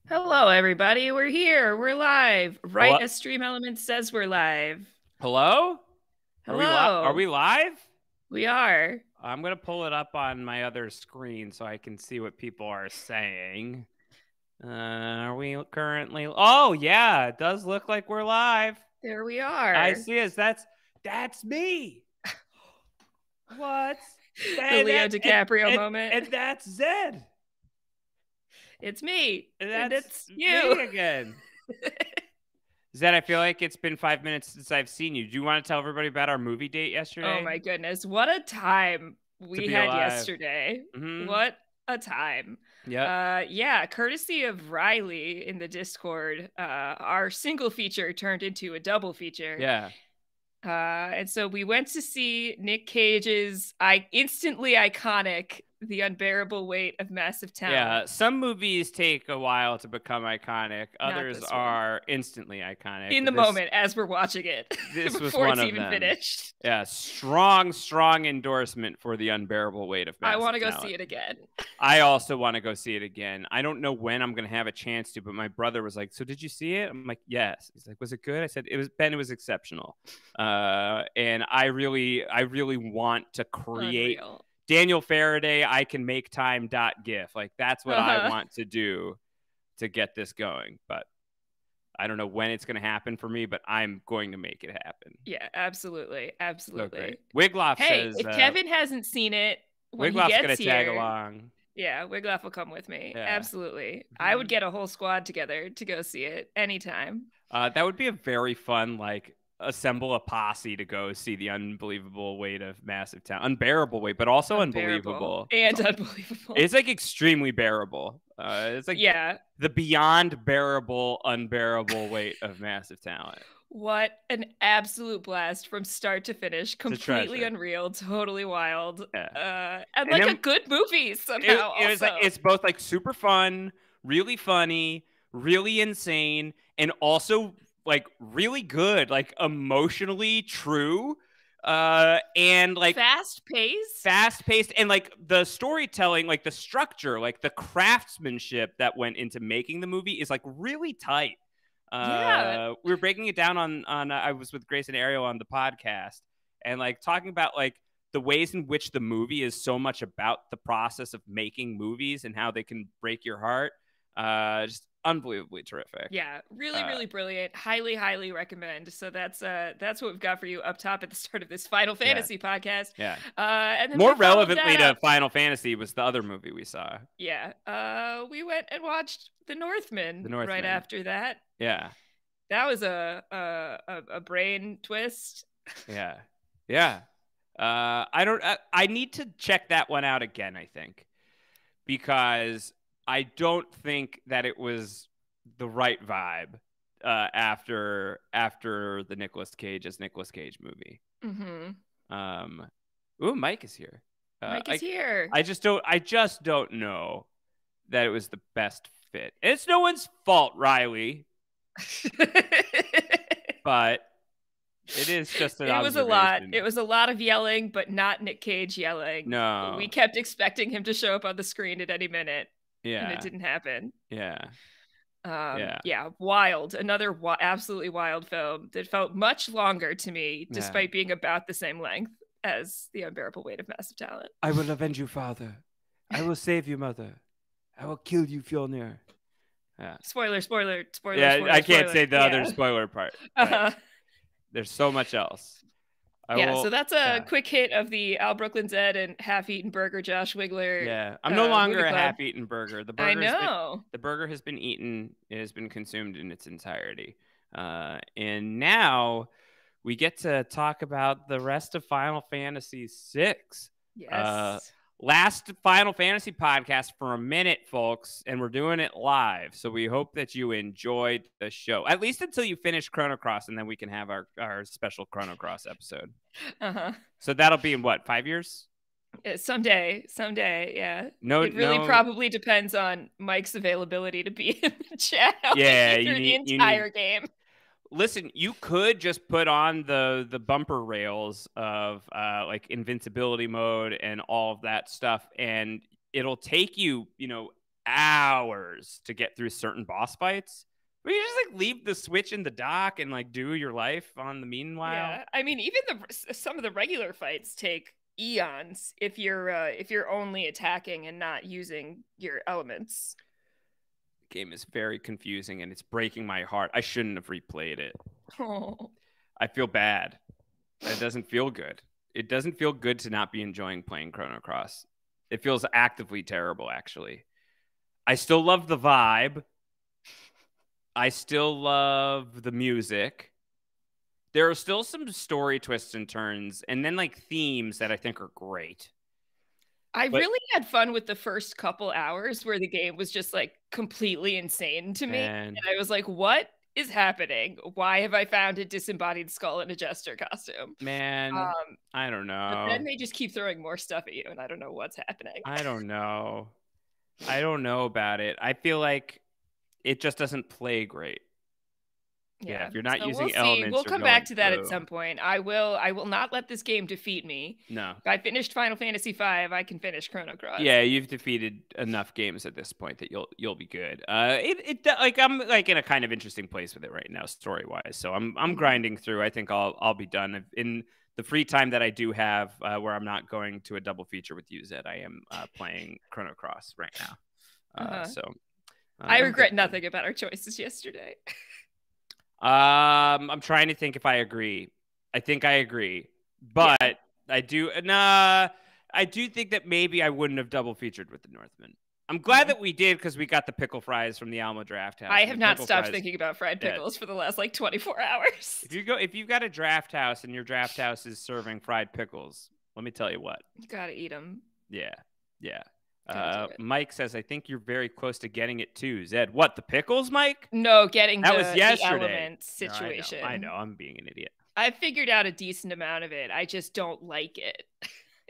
Hello, everybody. We're here. We're live. Right Hello? as Stream Elements says we're live. Hello? Are Hello. we live? We are. I'm gonna pull it up on my other screen so I can see what people are saying. Are we currently? Oh yeah, it does look like we're live. There we I are. see us. That's me. What? The And Leo that and, DiCaprio and moment. and that's Zed. It's me. And And that's it's me you. again. Zed, I feel like it's been 5 minutes since I've seen you. Do you want to tell everybody about our movie date Oh yesterday? my goodness. What a time To we be had alive. yesterday. Mm-hmm. What a time. Yep. Yeah, courtesy of Riley in the Discord, our single feature turned into a double feature. Yeah. And so we went to see Nick Cage's instantly iconic The Unbearable Weight of Massive Talent. Yeah, some movies take a while to become iconic. Not Others this one. are instantly iconic. In the moment as we're watching it, This was before one it's of even them. finished. Yeah, strong endorsement for The Unbearable Weight of I want Massive to go Talent. see it again. I also want to go see it again. I don't know when I'm going to have a chance to, but my brother was like, "So did you see it?" I'm like, "Yes." He's like, "Was it good?" I said, "It was Ben. It was exceptional." And I really want to create Unreal. Daniel Faraday, I can make time .gif. Like that's what I Uh-huh. want to do to get this going. But I don't know when it's going to happen for me, but I'm going to make it happen. Yeah, absolutely. So great. Absolutely. Wigloff Hey, says, if Kevin hasn't seen it when he Wigloff's going gets to tag here, along. yeah, Wigloff will come with me. Yeah. Absolutely. I would Mhm. get a whole squad together to go see it anytime. That would be a very fun, like, assemble a posse to go see The Unbelievable Weight of Massive Talent. Unbearable weight, but also Unbearable unbelievable. and unbelievable. It's like extremely bearable. It's like Yeah. the beyond bearable, unbearable weight of Massive Talent. What an absolute blast from start to finish. It's a Completely treasure. unreal, totally wild. Yeah. And And like a then good movie somehow it was like also. it's both like super fun, really funny, really insane, and also like really good, like emotionally true, and like Fast pace. fast paced, and like the storytelling, like the structure, like the craftsmanship that went into making the movie is like really tight. Yeah. We were breaking it down on I was with Grace and Ariel on the podcast, and like talking about like the ways in which the movie is so much about the process of making movies and how they can break your heart. Just unbelievably terrific. Yeah, really, Uh, really brilliant. Highly, highly recommend. So that's what we've got for you up top at the start of this Final yeah, Fantasy podcast. yeah. And then More we followed relevantly that to up. Final Fantasy was the other movie we saw, Yeah. We went and watched The The Northman right Northman. after that. Yeah, That was a brain twist. yeah, yeah. I don't. I need to check that one out again. I think because I don't think that it was the right vibe after the Nicolas Cage as Nicolas Cage movie. Mm-hmm. Um, ooh, Mike is here. Mike is here. I just don't know that it was the best fit. And it's no one's fault, Riley, but it is just an It was a lot. observation. It was a lot of yelling, but not Nick Cage yelling. We No. kept expecting him to show up on the screen at any minute, and it Yeah. didn't happen. Yeah. Yeah. Yeah, wild. Another absolutely wild film that felt much longer to me, Yeah. despite being about the same length as The Unbearable Weight of Massive Talent. I will avenge you, father. I will save you, mother. I will kill you, Fjolnir. Yeah. Spoiler, spoiler, spoiler, Yeah, spoiler, I can't spoiler. say the other Yeah. spoiler part. Uh-huh. There's so much else. So that's a Yeah. quick hit of the Al Brooklyn Zed and half-eaten burger Josh Wigler. Yeah. I'm no longer movie a club. half-eaten burger. I know. The burger has been eaten. It has been consumed in its entirety. And now we get to talk about the rest of Final Fantasy VI. Yes. Last Final Fantasy podcast for a minute, folks, and we're doing it live. So we hope that you enjoyed the show, at least until you finish Chrono Cross, and then we can have our special Chrono Cross episode. Uh-huh. So that'll be in what, 5 years? Someday, yeah. No, It really probably depends on Mike's availability to be in the chat through the entire game. Listen, you could just put on the bumper rails of like invincibility mode and all of that stuff, and it'll take you, hours to get through certain boss fights. But you just like leave the Switch in the dock and like do your life on the meanwhile. Yeah, I mean, even some of the regular fights take eons if you're only attacking and not using your elements. The game is very confusing and it's breaking my heart. I shouldn't have replayed it. Oh. I feel bad. It doesn't feel good. It doesn't feel good to not be enjoying playing Chrono Cross. It feels actively terrible, actually. I still love the vibe. I still love the music. There are still some story twists and turns, and then like themes that I think are great. I really had fun with the first couple hours where the game was just like completely insane to me. And I was like, what is happening? Why have I found a disembodied skull in a jester costume? Man, I don't know. But then they just keep throwing more stuff at you, and I don't know what's happening. I don't know. I don't know about it. I feel like it just doesn't play great. Yeah, if you're not using elements, we'll come back to that at some point. I will not let this game defeat me. No. If I finished Final Fantasy V, I can finish Chrono Cross. Yeah, you've defeated enough games at this point that you'll be good. Like I'm like in a kind of interesting place with it right now, story wise. So I'm grinding through. I think I'll be done in the free time that I do have, where I'm not going to a double feature with you, Zed. I am playing Chrono Cross right now. So I regret nothing about our choices yesterday. I'm trying to think if I agree. I think I agree, but yeah. I do think that maybe I wouldn't have double featured with the Northman. I'm glad that we did because we got the pickle fries from the Alma Draft House. I have not stopped thinking about fried pickles for the last like 24 hours. If you've got a draft house and your draft house is serving fried pickles, let me tell you what. You gotta eat them. Yeah. Mike says, I think you're very close to getting it too. Zed, what, the pickles, Mike? No, getting that was yesterday. The element situation. No, I know. I'm being an idiot. I figured out a decent amount of it. I just don't like it.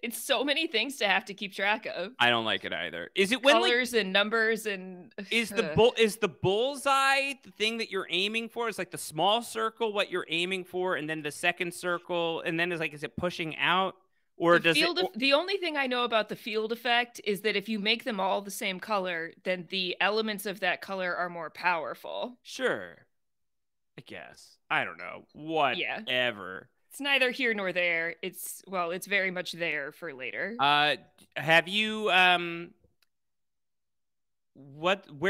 It's so many things to have to keep track of. I don't like it either. Is it colors and numbers and is the bullseye the thing that you're aiming for? Is like the small circle what you're aiming for, and then the second circle, and then is it pushing out? Or the only thing I know about the field effect is that if you make them all the same color, then the elements of that color are more powerful. Sure. I guess. I don't know. Whatever. Yeah. It's neither here nor there. It's very much there for later. Have you where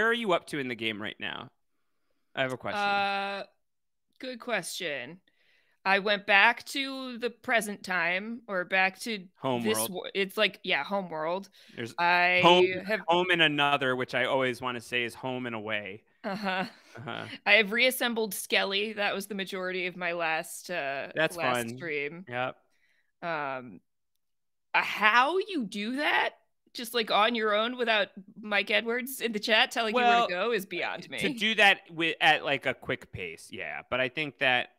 are you up to in the game right now? I have a question. Good question. I went back to the present time, or back to Homeworld. It's like, Homeworld. There's home in another, which I always want to say is home and away. I have reassembled Skelly. That was the majority of my last fun. stream. Yep. How you do that? Just like on your own without Mike Edwards in the chat telling you where to go is beyond me. To do that at like a quick pace, yeah. But I think that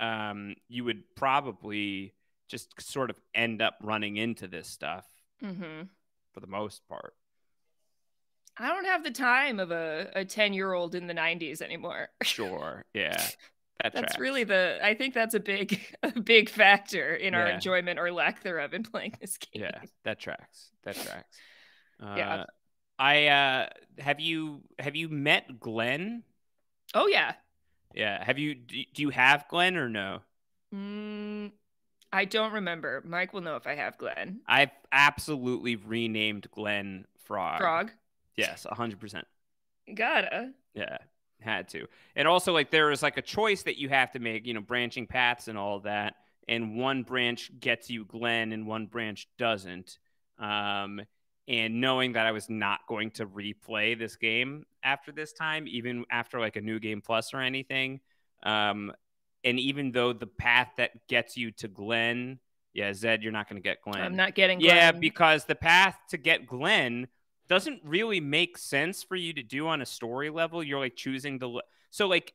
you would probably just sort of end up running into this stuff for the most part. I don't have the time of a 10-year-old in the 90s anymore. Sure, yeah. That's really I think that's a big factor in our enjoyment or lack thereof in playing this game. Yeah, that tracks. Yeah. Have you met Glenn? Oh yeah. Yeah. Do you have Glenn or no? I don't remember. Mike will know if I have Glenn. I've absolutely renamed Glenn Frog. Yes, 100%. Gotta. Yeah, had to. And also, like, there is like a choice that you have to make, branching paths and all that. And one branch gets you Glenn and one branch doesn't. And knowing that I was not going to replay this game after this time, even after like a new game plus or anything. And even though the path that gets you to Glenn, Zed, you're not going to get Glenn. I'm not getting Glenn. Yeah, because the path to get Glenn doesn't really make sense for you to do on a story level. You're like choosing so like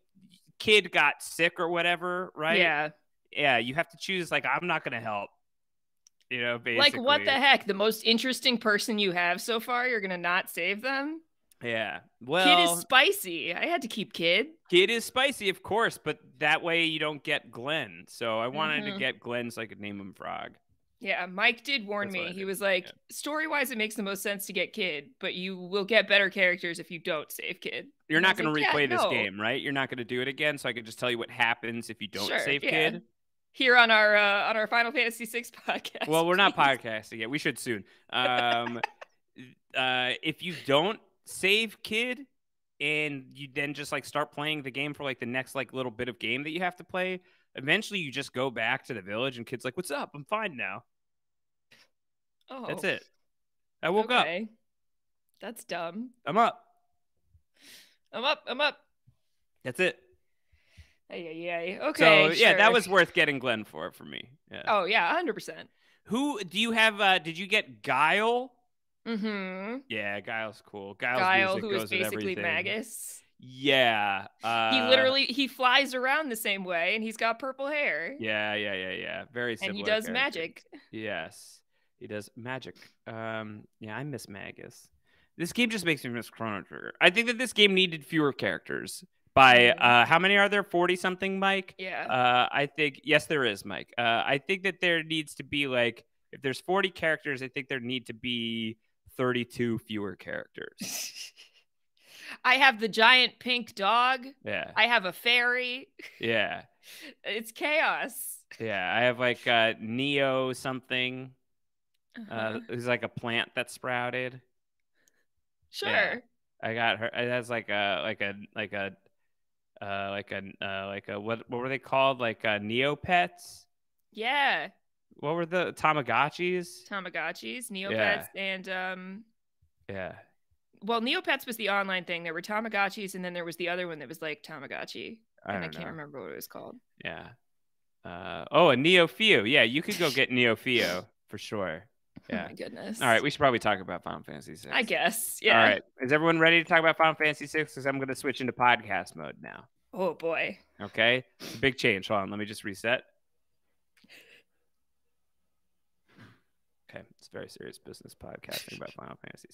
kid got sick or whatever, right? Yeah. Yeah, you have to choose like, I'm not going to help. Basically. Like, what the heck? The most interesting person you have so far, you're going to not save them? Yeah. Well, Kid is spicy. I had to keep Kid. Kid is spicy, of course, but that way you don't get Glenn. So I wanted to get Glenn so I could name him Frog. Yeah, Mike did warn me. He was like, story-wise, it makes the most sense to get Kid, but you will get better characters if you don't save Kid. You're not going to replay this game, right? You're not going to do it again, so I can just tell you what happens if you don't save Kid. Here on our Final Fantasy VI podcast. Well, we're not podcasting yet. We should soon. If you don't save Kid and you then just like start playing the game for like the next like little bit of game that you have to play, eventually you just go back to the village and Kid's like, "What's up? I'm fine now." Oh, that's it. I woke up. That's dumb. I'm up. I'm up. That's it. Okay. So yeah, that was worth getting Glenn for me. Yeah. Oh yeah, 100%. Who do you have? Did you get Guile? Mm-hmm. Yeah, Guile's cool. Guile, who is basically Magus. Yeah. He flies around the same way, and he's got purple hair. Yeah. Very similar. And he does magic. Yes, he does magic. Yeah, I miss Magus. This game just makes me miss Chrono Trigger. I think that this game needed fewer characters. By how many are there? 40-something, Mike? Yeah. I think, yes, there is, Mike. I think that there needs to be like, if there's 40 characters, I think there need to be 32 fewer characters. I have the giant pink dog. Yeah. I have a fairy. Yeah. It's chaos. Yeah. I have like Neo something. Who's like a plant that sprouted. Sure. Yeah. I got her. It has like what were they called? Like Neopets? Yeah. What were the Tamagotchis? Neopets, and yeah. Well, Neopets was the online thing. There were Tamagotchis, and then there was the other one that was like Tamagotchi. I can't remember what it was called. Yeah. A Neofeo. Yeah, you could go get Neofeo for sure. Yeah. Oh my goodness. All right, we should probably talk about Final Fantasy VI. I guess. Yeah. All right. Is everyone ready to talk about Final Fantasy VI? Because I'm going to switch into podcast mode now. Oh boy. Okay. It's a big change. Hold on. Let me just reset. Okay. It's very serious business podcasting about Final Fantasy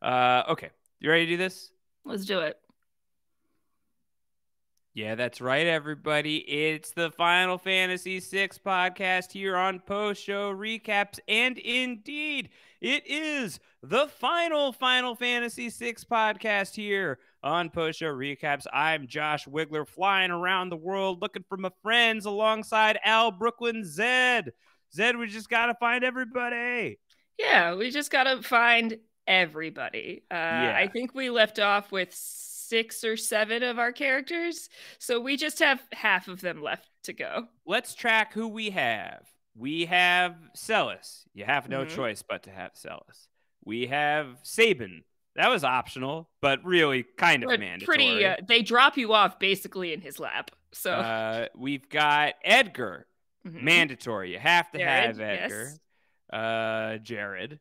VI. Okay. You ready to do this? Let's do it. Yeah, that's right, everybody. It's the Final Fantasy VI podcast here on post-show recaps. And indeed, it is the final Final Fantasy VI podcast here on post-show recaps. I'm Josh Wigler, flying around the world looking for my friends alongside Al, Brooklyn, Zed. Zed, we just got to find everybody. Yeah, we just got to find everybody. I think we left off with 6 or 7 of our characters, so we just have half of them left to go. Let's track who we have. We have Celis. You have no choice but to have Celis. We have Sabin. That was optional, but really kind of mandatory. They drop you off basically in his lap. So we've got Edgar. Mandatory. You have to have Edgar. Yes. Jared.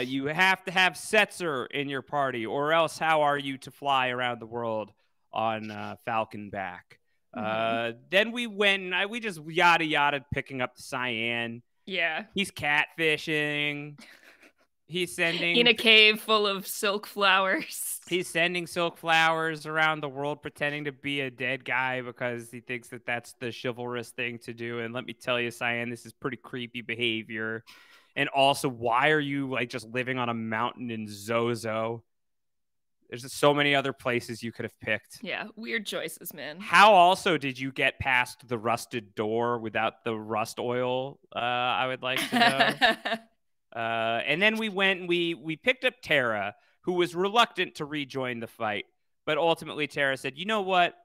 You have to have Setzer in your party, or else how are you to fly around the world on Falcon back? Then we went and we just yada picking up the Cyan. Yeah. He's catfishing. He's sending in a cave full of silk flowers. He's sending silk flowers around the world pretending to be a dead guy because he thinks that that's the chivalrous thing to do. And let me tell you, Cyan, this is pretty creepy behavior. And also, why are you like just living on a mountain in Zozo? There's just so many other places you could have picked. Yeah, weird choices, man. How also did you get past the rusted door without the rust oil? I would like to know. And then we went and we picked up Terra, who was reluctant to rejoin the fight. But ultimately, Terra said, you know what?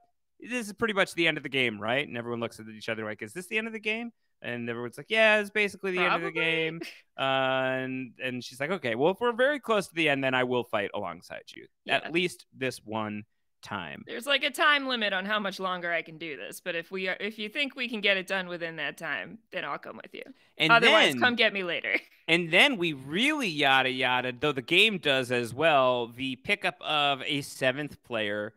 This is pretty much the end of the game, right? And everyone looks at each other like, is this the end of the game? And everyone's like, yeah, it's basically the end of the game. And she's like, okay, well, if we're very close to the end, then I will fight alongside you. Yeah. At least this one time. There's like a time limit on how much longer I can do this. But if you think we can get it done within that time, then I'll come with you. And otherwise, come get me later. And then we really yada, though the game does as well, the pickup of a 7th player.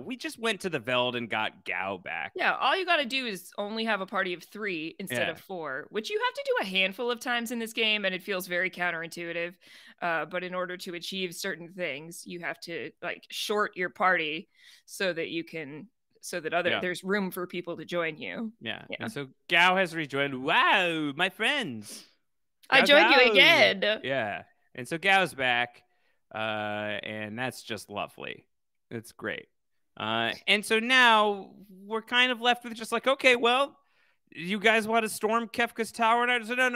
We just went to the Veld and got Gao back. Yeah, all you got to do is only have a party of 3 instead of 4, which you have to do a handful of times in this game, and it feels very counterintuitive. But in order to achieve certain things, you have to like short your party so that you can, there's room for people to join you. Yeah. And so Gao has rejoined. Wow, my friends. I joined you again. Yeah. And so Gao's back, and that's just lovely. It's great. And so now we're kind of left with just like, okay, well, you guys want to storm Kefka's tower? And I said, no.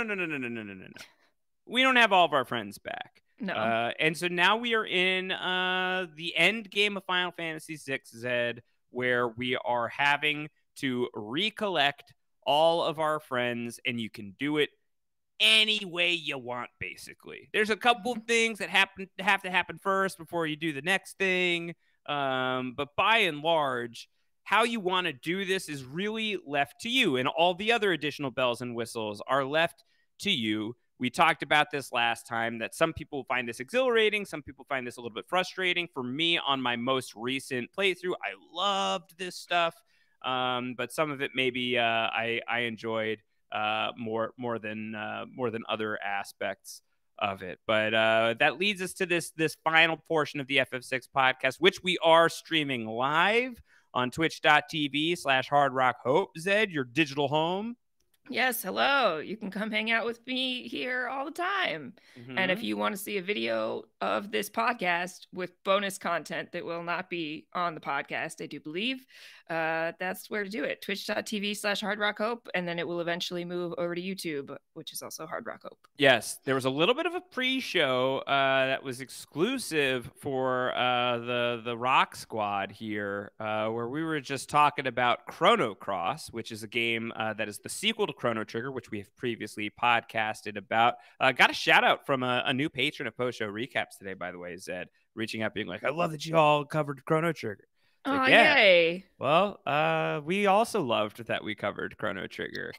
We don't have all of our friends back. No. And so now we are in the end game of Final Fantasy VI, Zed, where we are having to recollect all of our friends, and you can do it any way you want, basically. There's a couple of things that have to happen first before you do the next thing. But by and large, how you want to do this is really left to you, and all the other additional bells and whistles are left to you. We talked about this last time, that some people find this exhilarating. Some people find this a little bit frustrating. For me, on my most recent playthrough, I loved this stuff. But some of it maybe I enjoyed more than other aspects of it. But that leads us to this final portion of the FF6 podcast, which we are streaming live on twitch.tv/hardrockhope. Zed, your digital home. Yes, hello. You can come hang out with me here all the time. And if you want to see a video of this podcast with bonus content that will not be on the podcast, I do believe, that's where to do it. Twitch.tv/hardrockhope. And then it will eventually move over to YouTube, which is also Hard Rock Hope. Yes, there was a little bit of a pre-show that was exclusive for the Rock Squad here, where we were just talking about Chrono Cross, which is a game that is the sequel to Chrono Trigger, which we have previously podcasted about. Got a shout out from a new patron of post show recaps today, by the way, Zed, reaching out being like, I love that you all covered Chrono Trigger. Oh, like, yeah. Yay. Well, we also loved that we covered Chrono Trigger.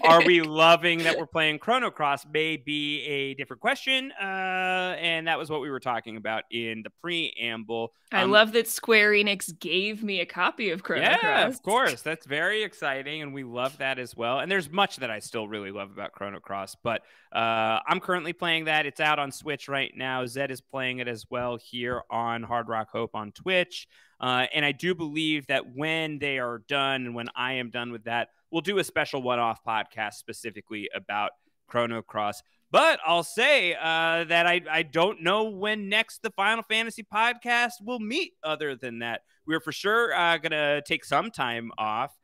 Are we loving that we're playing Chrono Cross may be a different question. And that was what we were talking about in the preamble. I love that Square Enix gave me a copy of Chrono Cross. Yeah, of course. That's very exciting, and we love that as well. And there's much that I still really love about Chrono Cross, but I'm currently playing that. It's out on Switch right now. Zed is playing it as well here on Hard Rock Hope on Twitch. And I do believe that when they are done and when I am done with that, we'll do a special one-off podcast specifically about Chrono Cross. But I'll say that I don't know when next the Final Fantasy podcast will meet other than that. We're for sure going to take some time off.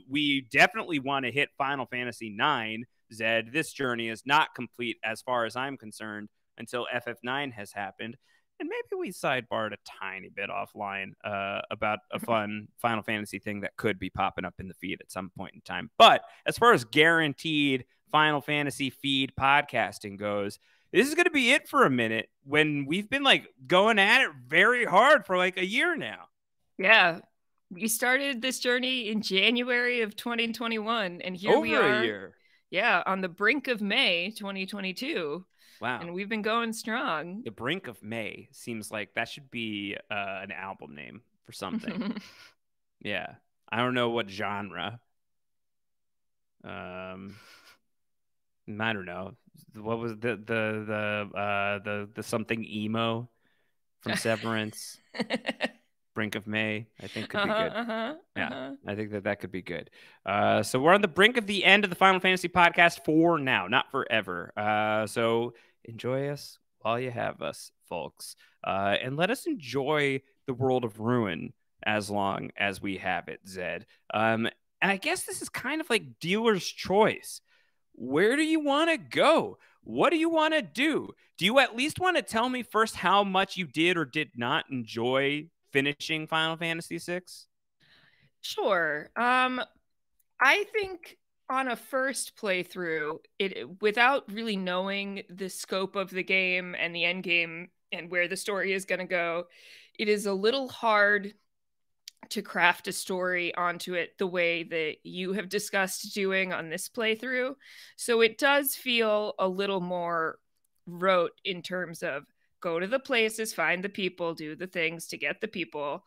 We definitely want to hit Final Fantasy IX, Zed. This journey is not complete as far as I'm concerned until FF9 has happened. And maybe we sidebarred a tiny bit offline about a fun Final Fantasy thing that could be popping up in the feed at some point in time. But as far as guaranteed Final Fantasy feed podcasting goes, this is going to be it for a minute when we've been like going at it very hard for like a year now. Yeah. We started this journey in January of 2021. And here we are. Over a year. Yeah. On the brink of May 2022. Wow. And we've been going strong. The brink of May seems like that should be an album name for something. Yeah. I don't know what genre. I don't know. What was the something emo from Severance? Brink of May, I think could be good. I think that could be good. So we're on the brink of the end of the Final Fantasy podcast for now, not forever. So enjoy us while you have us, folks. And let us enjoy the world of Ruin as long as we have it, Zed. And I guess this is kind of like dealer's choice. Where do you want to go? What do you want to do? Do you at least want to tell me first how much you did or did not enjoy finishing Final Fantasy VI? Sure. I think on a first playthrough, without really knowing the scope of the game and the end game and where the story is going to go, it is a little hard to craft a story onto it the way that you have discussed doing on this playthrough. So it does feel a little more rote in terms of go to the places, find the people, do the things to get the people.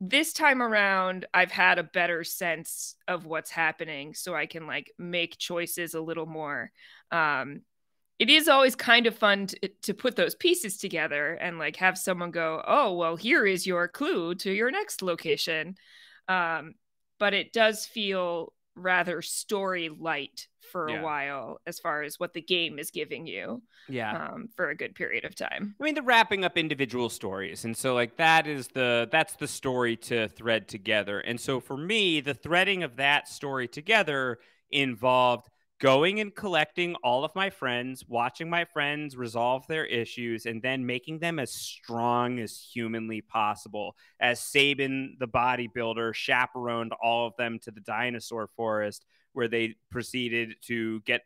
This time around, I've had a better sense of what's happening, so I can like make choices a little more. It is always kind of fun to put those pieces together and like have someone go, oh, well, here is your clue to your next location. But it does feel rather story light for a while as far as what the game is giving you. For a good period of time. I mean, they're wrapping up individual stories. And so like that's the story to thread together. And so for me, the threading of that story together involved going and collecting all of my friends, watching my friends resolve their issues, and then making them as strong as humanly possible. As Sabin, the bodybuilder, chaperoned all of them to the dinosaur forest, where they proceeded to get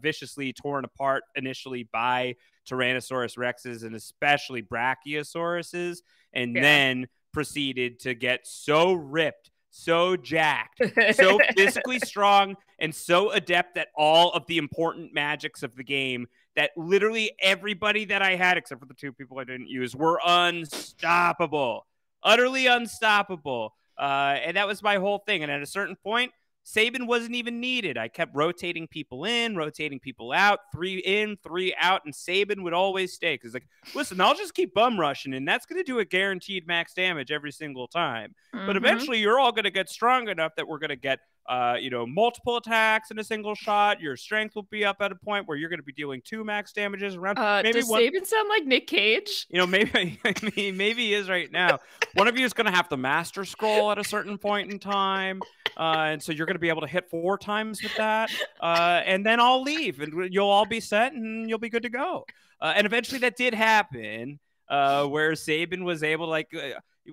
viciously torn apart initially by Tyrannosaurus Rexes and especially Brachiosauruses, and then proceeded to get so ripped, so jacked, so physically strong, and so adept at all of the important magics of the game that literally everybody that I had, except for the 2 people I didn't use, were unstoppable, utterly unstoppable. And that was my whole thing. And at a certain point, Sabin wasn't even needed. I kept rotating people in, rotating people out, 3 in, 3 out, and Sabin would always stay. Because like, listen, I'll just keep bum rushing, and that's going to do a guaranteed max damage every single time. But eventually, you're all going to get strong enough that we're going to get, multiple attacks in a single shot. Your strength will be up at a point where you're going to be dealing 2 max damages around. Does Sabin sound like Nick Cage? Maybe he is right now. One of you is going to have the Master Scroll at a certain point in time. And so you're going to be able to hit 4 times with that. And then I'll leave and you'll all be set and you'll be good to go. And eventually that did happen, where Sabin was able to, like,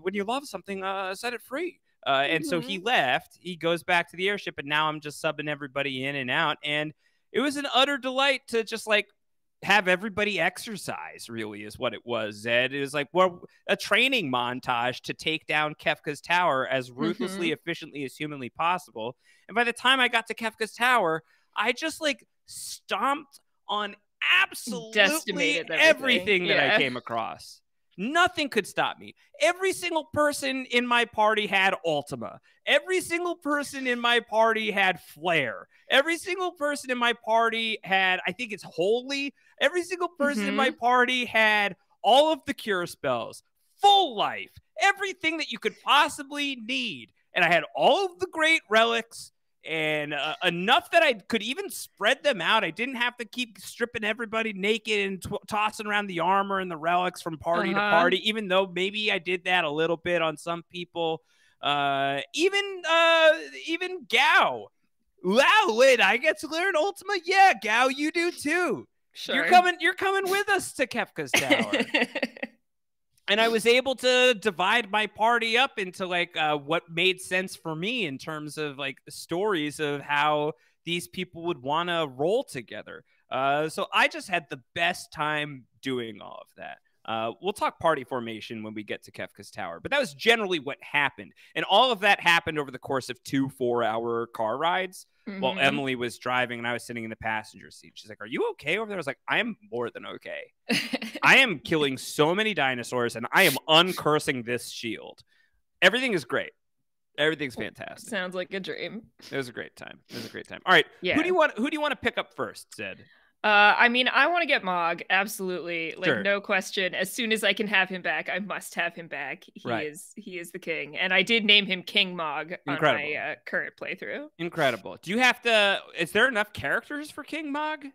when you love something, set it free. And so he left. He goes back to the airship, and now I'm just subbing everybody in and out. And it was an utter delight to just, like, have everybody exercise, really, is what it was, Zed. It was like, well, a training montage to take down Kefka's tower as ruthlessly, efficiently as humanly possible. And by the time I got to Kefka's tower, I just, like, stomped on absolutely everything that I came across. Nothing could stop me. Every single person in my party had Ultima. Every single person in my party had Flare. Every single person in my party had, I think it's Holy. Every single person in my party had all of the cure spells, full life, everything that you could possibly need. And I had all of the great relics, and enough that I could even spread them out. I didn't have to keep stripping everybody naked and tossing around the armor and the relics from party to party, even though maybe I did that a little bit on some people. Even Gao. Wow, wait, I get to learn Ultima? Yeah, Gao, you do too. Sure. You're coming with us to Kefka's tower. And I was able to divide my party up into, like, what made sense for me in terms of, like, stories of how these people would want to roll together. So I just had the best time doing all of that. We'll talk party formation when we get to Kefka's tower, but that was generally what happened. And all of that happened over the course of 2 4-hour car rides while Emily was driving and I was sitting in the passenger seat. She's like, "Are you okay over there?" I was like, "I am more than okay. I am killing so many dinosaurs and I am uncursing this shield. Everything is great. Everything's fantastic." Sounds like a dream. It was a great time. All right. Yeah. Who do you want to pick up first, Zed? I mean, I want to get Mog, absolutely. Like, sure. No question. As soon as I can have him back, I must have him back. He is the king. And I did name him King Mog on my current playthrough. Incredible. Do you have to, is there enough characters for King Mog?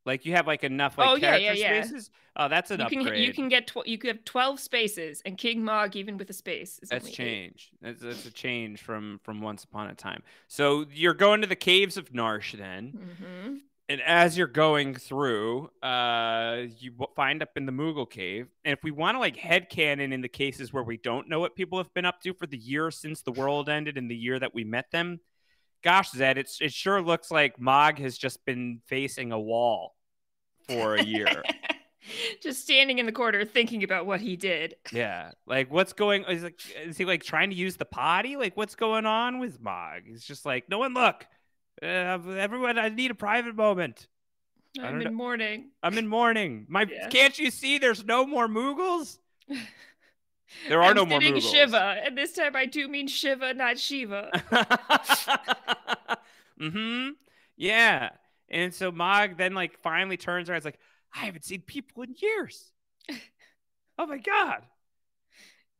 Like, you have, like, enough, like, character spaces? Oh, that's an upgrade. You can have 12 spaces, and King Mog, even with a space, is that's only change. That's a change from Once Upon a Time. So you're going to the Caves of Narsh then. Mm-hmm. And as you're going through, you find up in the Moogle Cave. And if we want to, like, headcanon in the cases where we don't know what people have been up to for the year since the world ended and the year that we met them, gosh, Zed, it sure looks like Mog has just been facing a wall for a year. Just standing in the corner thinking about what he did. Yeah. Like, what's going on? Is he, like, trying to use the potty? Like, what's going on with Mog? He's just like, no one look. Everyone, I need a private moment. I'm in mourning. Can't you see there's no more Moogles? There are no more Moogles. Shiva, and this time I do mean Shiva, not Shiva. Yeah. And so Mog then, like, finally turns around. It's like, I haven't seen people in years. Oh my God.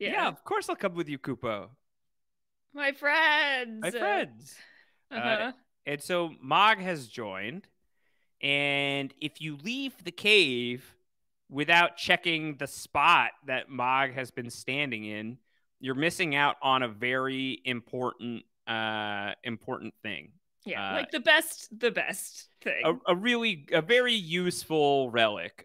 Yeah, of course I'll come with you, Kupo. My friends. And so Mog has joined. And if you leave the cave without checking the spot that Mog has been standing in, you're missing out on a very important thing. Yeah, like the best thing. A very useful relic,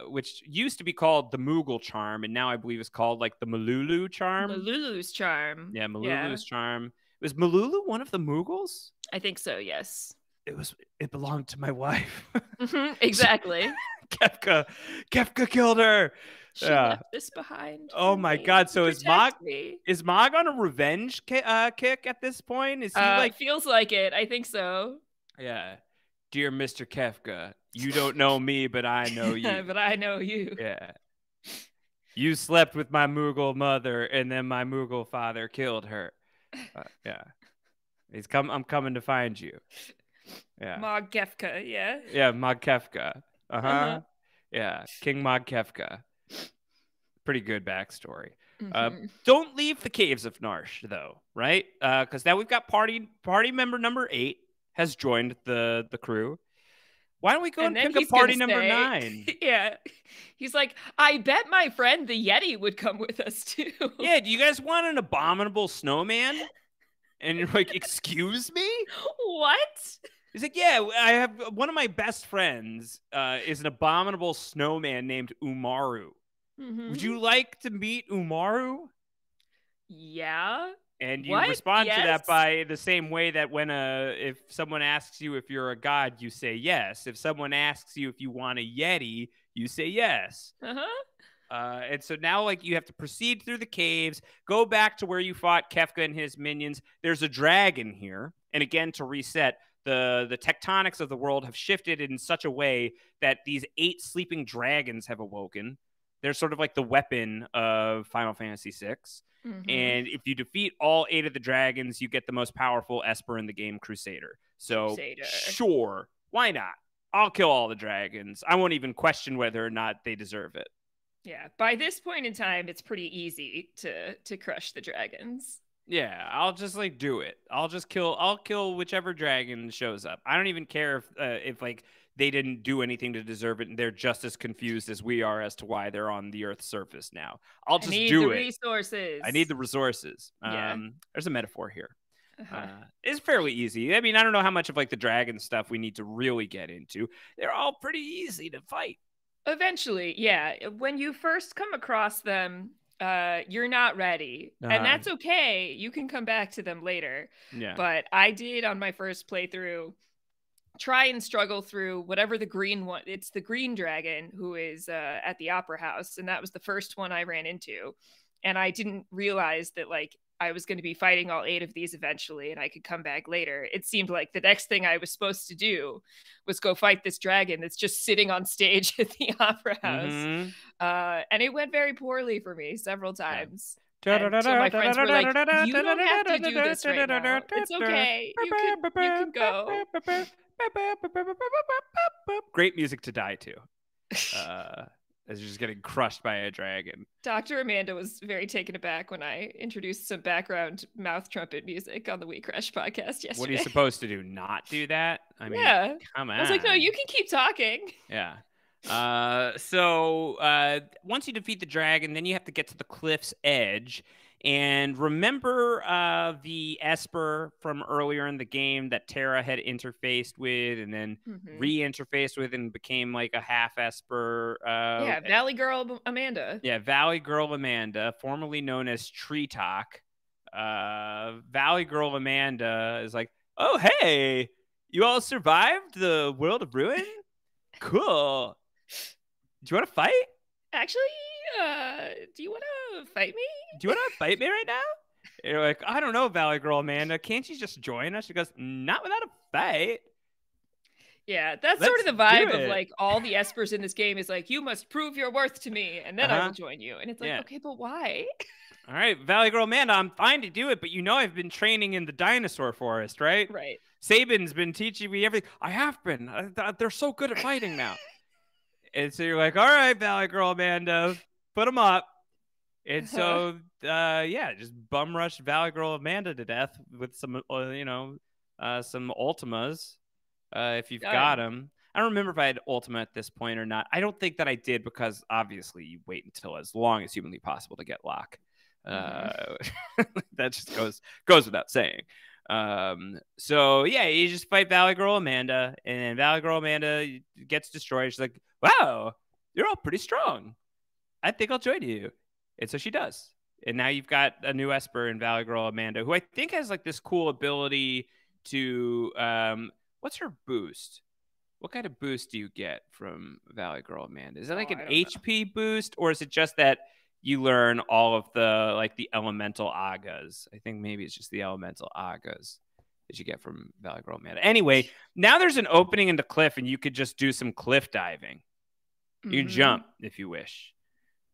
which used to be called the Moogle charm, and now I believe it's called like the Malulu charm. Malulu's charm. Yeah, Malulu's charm. Was Malulu one of the Moogles? I think so, yes. It belonged to my wife. Exactly. Kefka killed her. She left this behind. Oh my God! So is Mog on a revenge kick at this point? Is he like? Feels like it. I think so. Yeah, dear Mr. Kefka, you don't know me, but I know you. But I know you. Yeah. You slept with my Moogle mother, and then my Moogle father killed her. Yeah. I'm coming to find you. Yeah. Mog Kefka. Yeah. Yeah, Mog Kefka. Yeah, King Mog Kefka. Pretty good backstory. Don't leave the caves of Narsh, though, right? Because now we've got party member number 8 has joined the crew. Why don't we go and pick up party number 9? Yeah. He's like, I bet my friend the Yeti would come with us, too. Yeah, do you guys want an abominable snowman? And you're like, excuse me? What? He's like, yeah, I have one of my best friends is an abominable snowman named Umaru. Would you like to meet Umaru? Yeah. And you respond to that by the same way that when if someone asks you if you're a god, you say yes. If someone asks you if you want a Yeti, you say yes. And so now, like, you have to proceed through the caves, go back to where you fought Kefka and his minions. There's a dragon here. And again, to reset, the tectonics of the world have shifted in such a way that these 8 sleeping dragons have awoken. They're sort of like the weapon of Final Fantasy VI. And if you defeat all 8 of the dragons, you get the most powerful Esper in the game, Crusader. So sure, why not? I'll kill all the dragons. I won't even question whether or not they deserve it. Yeah, by this point in time, it's pretty easy to crush the dragons. Yeah, I'll just like do it. I'll kill whichever dragon shows up. I don't even care if like they didn't do anything to deserve it and they're just as confused as we are as to why they're on the Earth's surface now. I'll just do it. Resources. I need the resources. Yeah. There's a metaphor here. It's fairly easy. I mean, I don't know how much of like the dragon stuff we need to really get into. They're all pretty easy to fight. Eventually, yeah. When you first come across them, you're not ready. And that's okay. You can come back to them later. Yeah. But I did on my first playthrough try and struggle through whatever the green one. It's the green dragon who is at the opera house. And that was the first one I ran into. And I didn't realize that like I was going to be fighting all 8 of these eventually and I could come back later. It seemed like the next thing I was supposed to do was go fight this dragon that's just sitting on stage at the opera house. And it went very poorly for me several times. So my friends were like, you don't have to do this right now. It's okay. You can go. Great music to die to. As you're just getting crushed by a dragon. Dr. Amanda was very taken aback when I introduced some background mouth trumpet music on the We Crash podcast yesterday. What are you supposed to do? Not do that? I mean, come on. I was like, no, you can keep talking. Yeah. So once you defeat the dragon, then you have to get to the cliff's edge. And remember the Esper from earlier in the game that Terra had interfaced with and then re-interfaced with and became like a half Esper. Valley Girl Amanda. Yeah, Valley Girl Amanda, formerly known as Tree Talk. Valley Girl Amanda is like, oh, hey, you all survived the World of Ruin? Cool. Do you want to fight? Actually, do you want to fight me? Do you want to fight me right now? And you're like, I don't know, Valley Girl Amanda. Can't you just join us? She goes, not without a fight. Yeah, that's sort of the vibe of like all the Espers in this game is like, you must prove your worth to me, and then I will join you. And it's like, okay, but why? All right, Valley Girl Amanda, I'm fine to do it, but you know I've been training in the dinosaur forest, right? Right. Sabin's been teaching me everything. I have been. They're so good at fighting now. And so you're like, all right, Valley Girl Amanda, put them up. And so, just bum rush Valley Girl Amanda to death with some, some Ultimas if you've got them. I don't remember if I had Ultima at this point or not. I don't think that I did because obviously you wait until as long as humanly possible to get Locke. That just goes without saying. So yeah, you just fight Valley Girl Amanda, and Valley Girl Amanda gets destroyed. She's like, "Wow, you're all pretty strong. I think I'll join you." And so she does. And now you've got a new Esper in Valley Girl Amanda, who I think has like this cool ability to what's her boost? What kind of boost do you get from Valley Girl Amanda? Is it like an HP boost, or is it just that you learn all of the like the elemental agas? I think maybe it's just the elemental agas that you get from Valley Girl Amanda. Anyway, now there's an opening in the cliff, and you could just do some cliff diving. You can jump if you wish.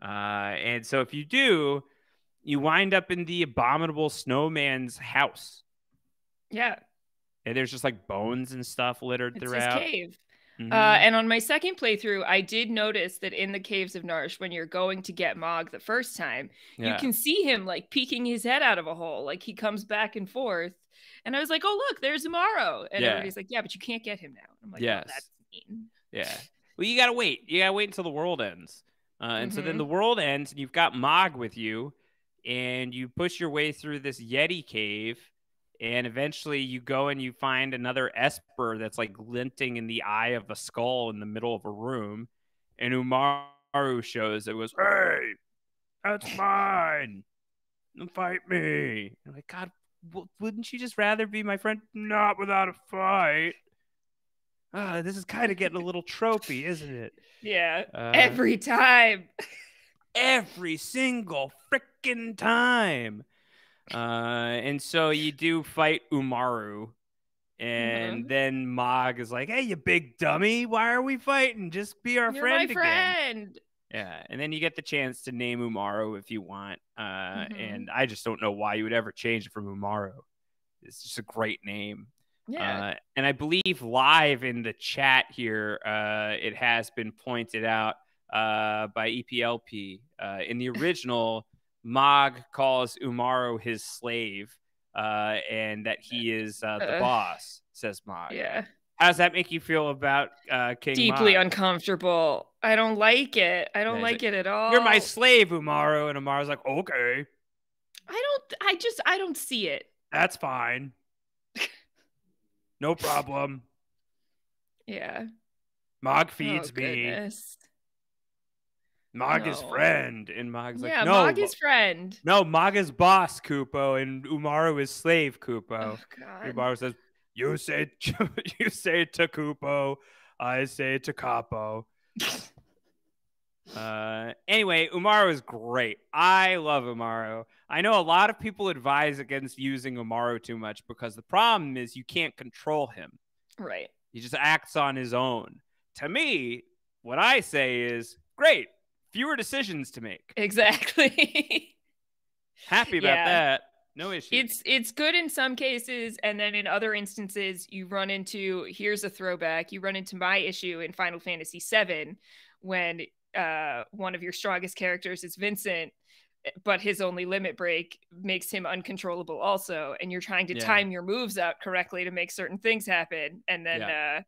And so if you do, you wind up in the abominable snowman's house. Yeah. And there's just like bones and stuff littered throughout. It's his cave. And on my second playthrough, I did notice that in the caves of Narsh, when you're going to get Mog the first time, you can see him like peeking his head out of a hole. Like he comes back and forth. And I was like, oh, look, there's Umaro. And everybody's like, yeah, but you can't get him now. I'm like, oh, that's mean. Yeah. Well, you got to wait. You got to wait until the world ends. And so then the world ends, and you've got Mog with you, and you push your way through this Yeti cave. And eventually you go and you find another Esper that's like glinting in the eye of a skull in the middle of a room. And Umaru shows it was, "Hey, that's mine. Don't fight me." I'm like, God, wouldn't you just rather be my friend? Not without a fight. This is kind of getting a little tropey, isn't it? Yeah, every time. Every single freaking time. And so you do fight Umaru, and then Mog is like, "Hey, you big dummy, why are we fighting? Just be our friend again." Yeah, and then you get the chance to name Umaru if you want, and I just don't know why you would ever change it from Umaru. It's just a great name. Yeah. And I believe live in the chat here, it has been pointed out by EPLP in the original. Mog calls Umaru his slave, and that he is the boss, says Mog. Yeah. How does that make you feel about King Deeply Mog? uncomfortable. I don't like it. I don't like it at all. You're my slave, Umaru. And Umaru's like, okay. I don't see it. That's fine. No problem. Yeah. Mog feeds me. Mog is friend, and Mog's like, no. Mog is friend. No, Mog is boss, Kupo, and Umaru is slave, Kupo. Oh, God. Umaru says, you say to Kupo, I say to Capo. Anyway, Umaru is great. I love Umaru. I know a lot of people advise against using Umaru too much because the problem is you can't control him. Right. He just acts on his own. To me, what I say is, great. Fewer decisions to make. Exactly. Happy about that. No issue. It's good in some cases, and then in other instances, you run into, here's a throwback, you run into my issue in Final Fantasy VII when one of your strongest characters is Vincent, but his only limit break makes him uncontrollable also, and you're trying to time your moves out correctly to make certain things happen, and then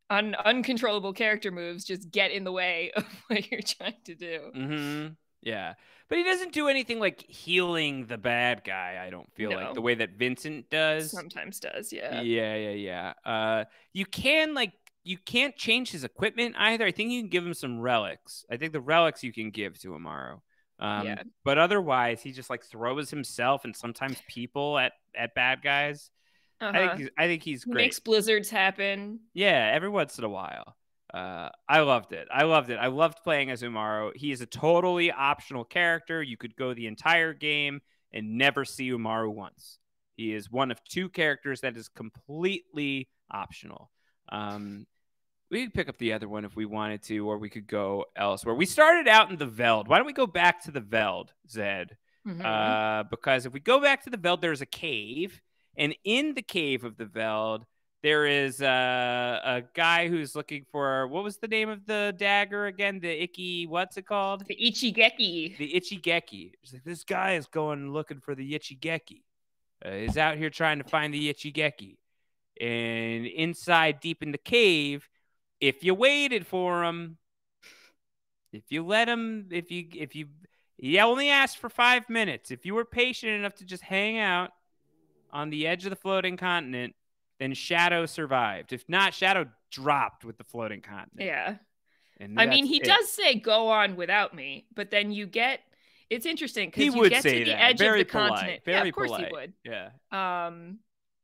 uncontrollable character moves just get in the way of what you're trying to do. Yeah, but he doesn't do anything like healing the bad guy, I don't feel like, the way that Vincent does. Sometimes does, yeah. You can't change his equipment either. I think you can give him some relics. I think the relics you can give to Umaru. But otherwise, he just like throws himself and sometimes people at bad guys. I think he's great. Makes blizzards happen. Yeah, every once in a while. I loved it. I loved playing as Umaru. He is a totally optional character. You could go the entire game and never see Umaru once. He is one of two characters that is completely optional. We could pick up the other one if we wanted to, or we could go elsewhere. We started out in the Veld. Why don't we go back to the Veld, Zed? Because if we go back to the Veld, there's a cave. And in the cave of the Veld, there is a guy who's looking for, what was the name of the dagger again? The Icky, what's it called? The Ichigeki. The Ichigeki. It's like, this guy is going looking for the Ichigeki. He's out here trying to find the Ichigeki. And inside, deep in the cave, if you waited for him, if you let him, he only asked for 5 minutes. If you were patient enough to just hang out on the edge of the floating continent, then Shadow survived. If not, Shadow dropped with the floating continent. Yeah. And I mean, he does say go on without me, but then you get, it's interesting because you get to the edge of the continent. Yeah, of course he would. Yeah.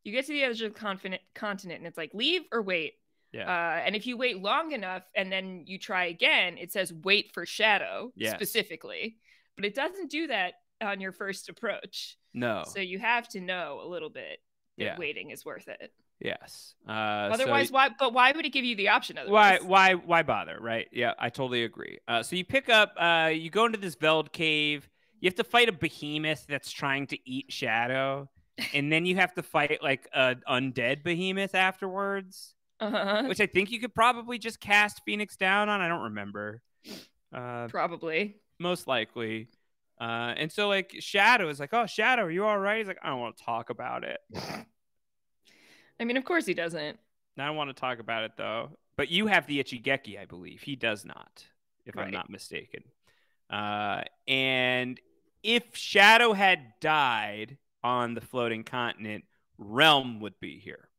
You get to the edge of the continent and it's like leave or wait. Yeah. And if you wait long enough and then you try again, it says wait for Shadow specifically. But it doesn't do that on your first approach. No. So you have to know a little bit that waiting is worth it. Yes. Otherwise, why would it give you the option otherwise? Why bother, right? Yeah, I totally agree. So you pick up, you go into this Veld cave. You have to fight a behemoth that's trying to eat Shadow. And then you have to fight like an undead behemoth afterwards. Which I think you could probably just cast Phoenix Down on. I don't remember. Probably. Most likely. And so like Shadow is like, oh, Shadow, are you all right? He's like, I don't want to talk about it. I mean, of course he doesn't. I don't want to talk about it, though. But you have the Ichigeki, I believe. He does not, if I'm not mistaken. And if Shadow had died on the floating continent, Realm would be here.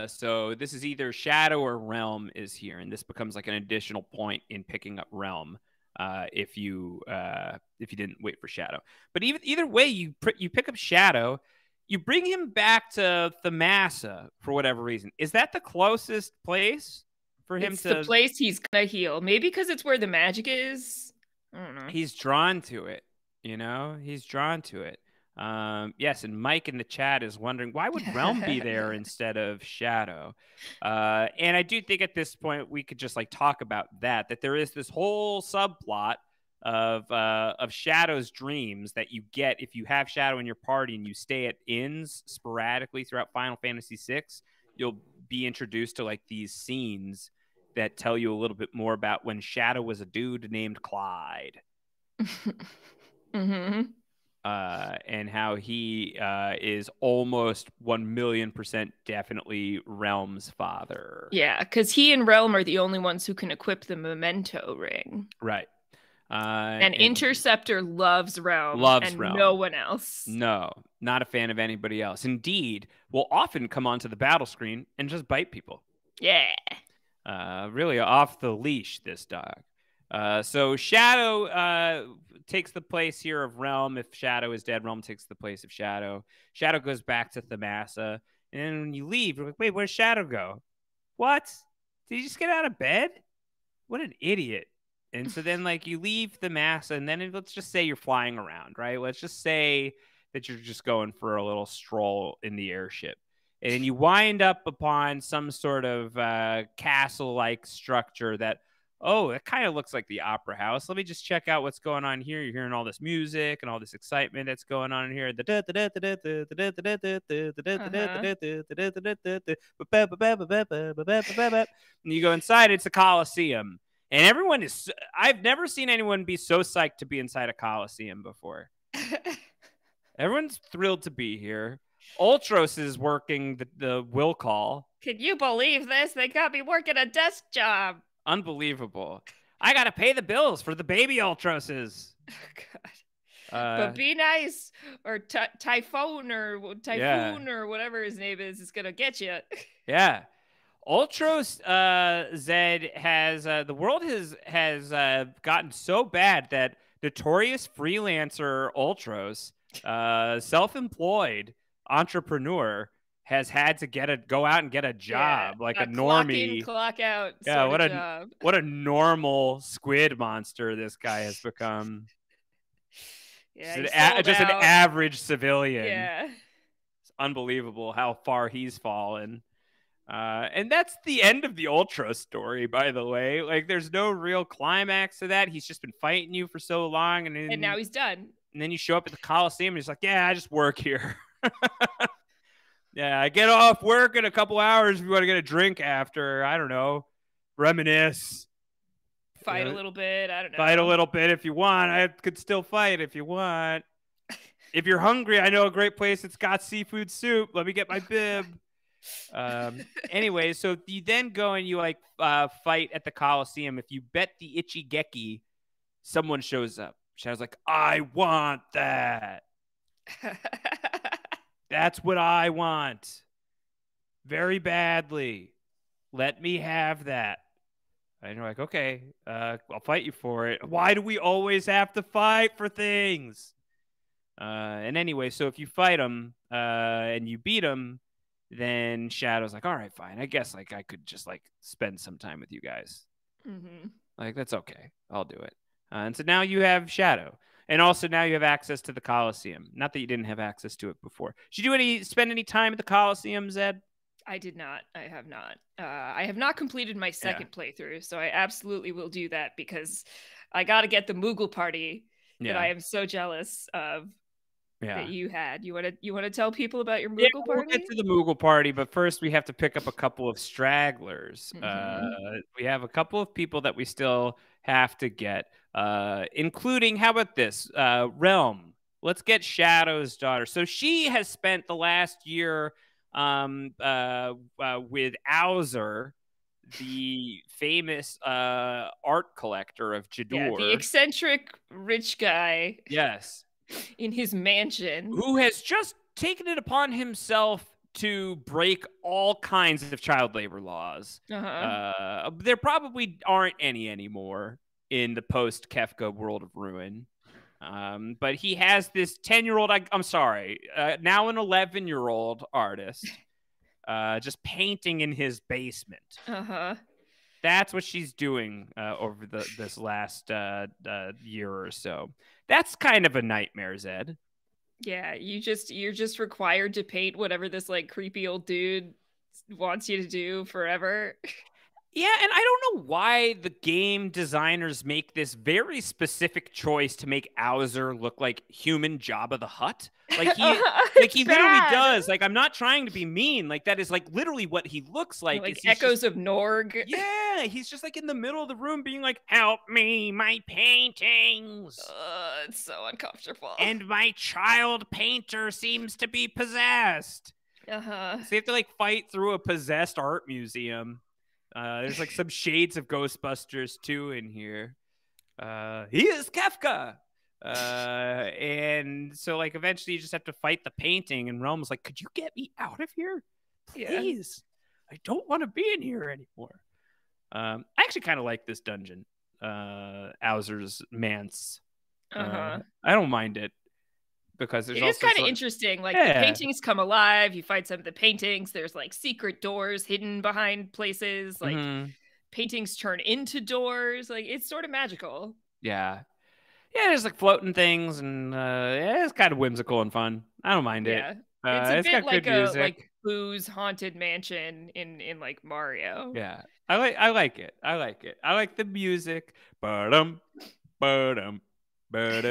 So this is either Shadow or Realm is here. And this becomes like an additional point in picking up Realm if you didn't wait for Shadow. But either way, you pick up Shadow. You bring him back to Thamasa for whatever reason. Is that the closest place for him to? It's the place he's gonna heal. Maybe because it's where the magic is. I don't know. He's drawn to it. He's drawn to it. Yes, and Mike in the chat is wondering why would Realm be there instead of Shadow? And I do think at this point we could just like talk about that there is this whole subplot of Shadow's dreams that you get if you have Shadow in your party and you stay at inns sporadically throughout Final Fantasy VI. You'll be introduced to like these scenes that tell you a little bit more about when Shadow was a dude named Clyde. And how he is almost 1,000,000% definitely Realm's father. Yeah, because he and Realm are the only ones who can equip the Memento ring. Right. And Interceptor loves Realm. Realm. No one else. No, not a fan of anybody else. Indeed, will often come onto the battle screen and just bite people. Yeah. Really off the leash, this dog. So Shadow takes the place here of Realm. If Shadow is dead, Realm takes the place of Shadow. Shadow goes back to Thamasa. And then when you leave, you're like, wait, where'd Shadow go? What? Did he just get out of bed? What an idiot. And so then, like, you leave Thamasa, and then let's just say you're flying around, right? Let's just say that you're just going for a little stroll in the airship. And you wind up upon some sort of castle-like structure that, it kind of looks like the Opera House. Let me just check out what's going on here. You're hearing all this music and all this excitement that's going on in here. And you go inside, it's a Coliseum. And everyone is, I've never seen anyone be so psyched to be inside a Coliseum before. Everyone's thrilled to be here. Ultros is working the will call. Can you believe this? They got me working a desk job. Unbelievable. I got to pay the bills for the baby Ultroses. Oh, God. But be nice, or Typhoon or whatever his name is going to get you. Yeah. Ultros Zed has the world has gotten so bad that notorious freelancer Ultros, self-employed entrepreneur, has had to go out and get a job, like a normie, clock in, clock out. Yeah, what a normal squid monster this guy has become. Yeah, just an average civilian. Yeah, it's unbelievable how far he's fallen. And that's the end of the Ultra story, by the way. Like, there's no real climax to that. He's just been fighting you for so long, and now he's done. And then you show up at the Coliseum, and he's like, "Yeah, I just work here." Yeah, I get off work in a couple hours if you want to get a drink after. I don't know, reminisce, fight a little bit. I don't know. Fight a little bit if you want. I could still fight if you want. If you're hungry, I know a great place that's got seafood soup. Let me get my bib. Anyway, so you then go and you like fight at the Coliseum. If you bet the itchy Geki, someone shows up. Shadow's like, I want that. That's what I want. Very badly. Let me have that. And you're like, okay, I'll fight you for it. Why do we always have to fight for things? And anyway, so if you fight him and you beat him, then Shadow's like, all right, fine. I guess like I could just like spend some time with you guys. Mm-hmm. Like, that's okay. I'll do it. And so now you have Shadow. And also now you have access to the Coliseum. Not that you didn't have access to it before. Did you spend any time at the Coliseum, Zed? I did not. I have not. I have not completed my second playthrough, so I absolutely will do that because I got to get the Moogle party that I am so jealous of that you had. You want to tell people about your Moogle party? We'll get to the Moogle party, but first we have to pick up a couple of stragglers. Mm-hmm. We have a couple of people that we still have to get, including, how about this? Realm. Let's get Shadow's daughter. So she has spent the last year with Owzer, the famous art collector of Jador. Yeah, the eccentric rich guy. Yes. In his mansion. Who has just taken it upon himself to break all kinds of child labor laws. There probably aren't any anymore in the post-Kefka world of Ruin. But he has this 10-year-old, I'm sorry, now an 11-year-old artist just painting in his basement. That's what she's doing over this last year or so. That's kind of a nightmare, Zed. Yeah, you're just required to paint whatever this like creepy old dude wants you to do forever. Yeah, and I don't know why the game designers make this very specific choice to make Owzer look like human Jabba the Hutt. Like he literally does. Like, I'm not trying to be mean. Like, that is like literally what he looks like. Like echoes of Norg. Yeah, he's just like in the middle of the room being like, help me, my paintings. It's so uncomfortable. And my child painter seems to be possessed. So you have to like fight through a possessed art museum. There's like some shades of Ghostbusters too in here. He is Kefka. And so like eventually you just have to fight the painting, and Realm's like, could you get me out of here? Please. Yeah. I don't want to be in here anymore. I actually kind of like this dungeon. Owzer's Manse. I don't mind it. Because it is kind of interesting. Like the paintings come alive. You fight some of the paintings. There's like secret doors hidden behind places. Like paintings turn into doors. Like it's sort of magical. Yeah. There's like floating things, and it's kind of whimsical and fun. I don't mind it. It's a bit like a like Boo's haunted mansion in like Mario. Yeah, I like it. I like the music. Ba-dum, ba-dum. Mike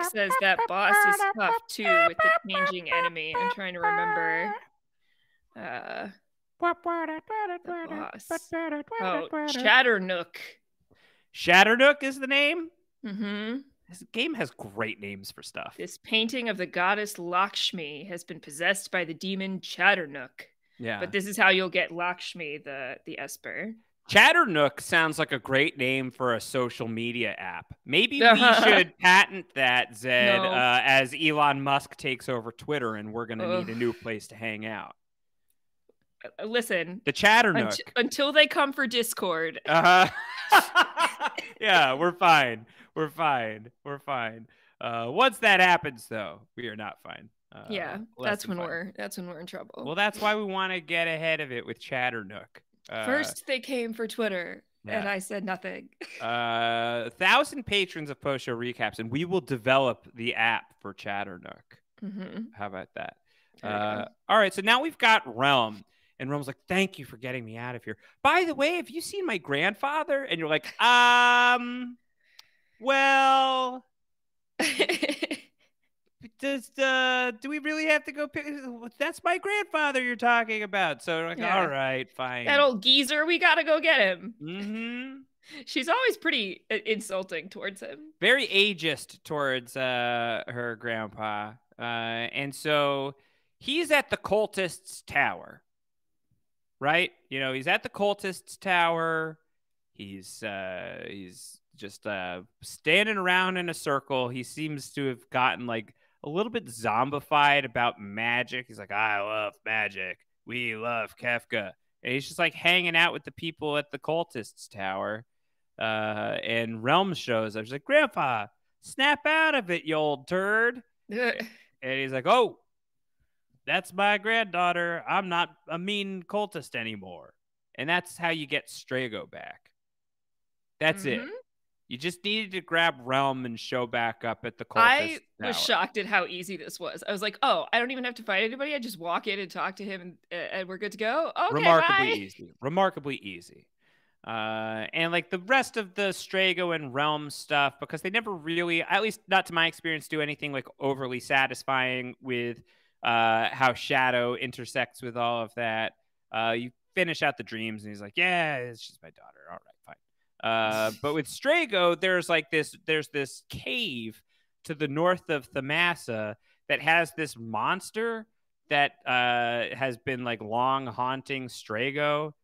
says that boss is tough too with the changing enemy. I'm trying to remember. The boss. Oh, Chatternook. Chatternook is the name? Mm-hmm. This game has great names for stuff. This painting of the goddess Lakshmi has been possessed by the demon Chatternook. Yeah. But this is how you'll get Lakshmi, the Esper. Chatternook sounds like a great name for a social media app. Maybe we should patent that, Zed, as Elon Musk takes over Twitter, and we're going to need a new place to hang out. Listen. The Chatternook. Until they come for Discord. Yeah, we're fine. Once that happens, though, we are not fine. That's when we're in trouble. Well, that's why we want to get ahead of it with Chatternook. First, they came for Twitter, and I said nothing. 1,000 patrons of Post Show Recaps, and we will develop the app for Chatternook. How about that? All right, so now we've got Realm, and Realm's like, "Thank you for getting me out of here. By the way, have you seen my grandfather?" And you're like, well." do we really have to go pick? That's my grandfather you're talking about. So like, all right, fine. That old geezer, we gotta go get him. Mm-hmm. She's always pretty insulting towards him. Very ageist towards her grandpa. And so he's at the cultist's tower, right? He's at the cultist's tower. He's just standing around in a circle. He seems to have gotten like a little bit zombified about magic. He's like, I love magic. We love Kefka. And he's just like hanging out with the people at the cultist's tower. And Realm shows up. She's like, Grandpa, snap out of it, you old turd. And he's like, oh, that's my granddaughter. I'm not a mean cultist anymore. And that's how you get Strago back. That's it. You just needed to grab Realm and show back up at the cultist I was tower. shocked at how easy this was. I was like, oh, I don't even have to fight anybody. I just walk in and talk to him and we're good to go. Okay, Remarkably easy. And like the rest of the Strago and Realm stuff, because they never really, at least not to my experience, do anything like overly satisfying with how Shadow intersects with all of that. You finish out the dreams and he's like, yeah, she's my daughter. All right, fine. But with Strago, there's this cave to the north of Thamasa that has this monster that has been like long haunting Strago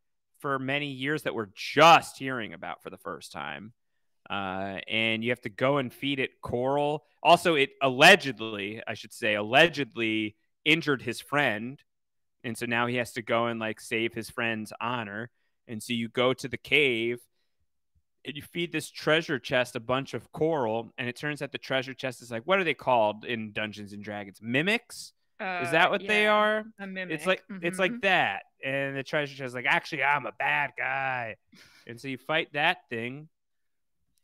for many years that we're just hearing about for the first time. And you have to go and feed it coral. Also, it allegedly injured his friend. And so now he has to go and like save his friend's honor. And so you go to the cave and you feed this treasure chest a bunch of coral. And it turns out the treasure chest is like, what are they called in Dungeons and Dragons? Mimics? Is that what they are? A mimic. It's like that. And the treasure chest is like, actually, I'm a bad guy. And so you fight that thing.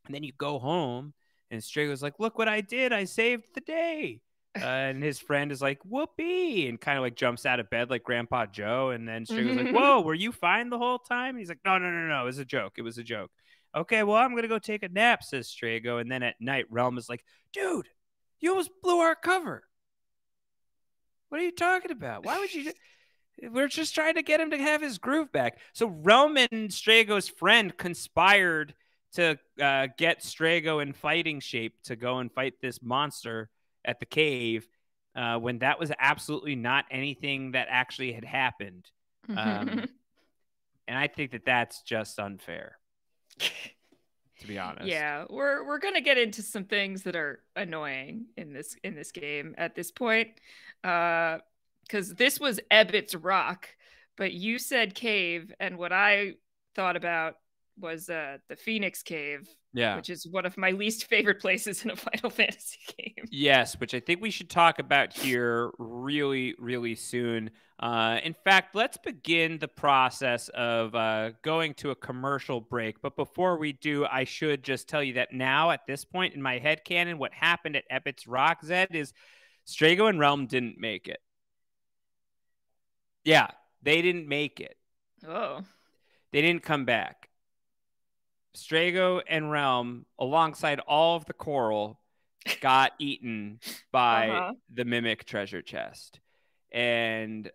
And then you go home. And Strago's like, look what I did. I saved the day. And his friend is like, whoopee. And kind of like jumps out of bed like Grandpa Joe. And then Strago's like, whoa, were you fine the whole time? And he's like, no. It was a joke. It was a joke. Okay, well, I'm going to go take a nap, says Strago. And then at night, Realm is like, dude, you almost blew our cover. What are you talking about? Why would you? We're just trying to get him to have his groove back. So Realm and Strago's friend conspired to get Strago in fighting shape to go and fight this monster at the cave when that was absolutely not anything that actually had happened. And I think that that's just unfair, to be honest. Yeah, we're gonna get into some things that are annoying in this game at this point, because this was Ebbett's Rock, but you said cave, and what I thought about was the Phoenix Cave, which is one of my least favorite places in a Final Fantasy game. Yes, which I think we should talk about here really, really soon. In fact, let's begin the process of going to a commercial break. But before we do, I should just tell you that now, at this point in my headcanon, what happened at Ebbett's Rock, Zed, is Strago and Realm didn't make it. Yeah, they didn't make it. Oh. They didn't come back. Strago and Realm, alongside all of the coral, got eaten by the Mimic treasure chest and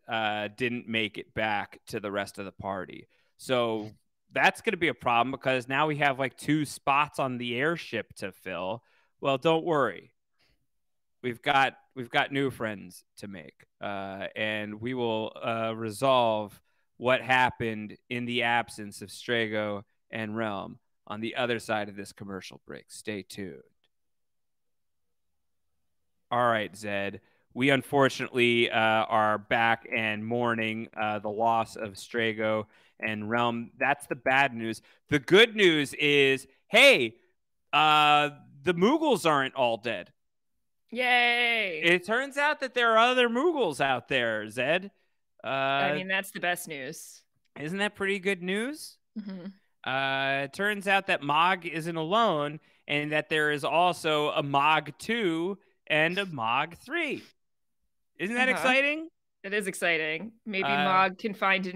didn't make it back to the rest of the party. So that's going to be a problem because now we have like 2 spots on the airship to fill. Well, don't worry. We've got new friends to make, and we will resolve what happened in the absence of Strago and Realm on the other side of this commercial break. Stay tuned. All right, Zed. We unfortunately are back and mourning the loss of Strago and Realm. That's the bad news. The good news is, hey, the Moogles aren't all dead. Yay! It turns out that there are other Moogles out there, Zed. I mean, that's the best news. Isn't that pretty good news? Mm-hmm. It turns out that Mog isn't alone and that there is also a Mog 2 and a Mog 3. Isn't that exciting? It is exciting. Maybe Mog can find a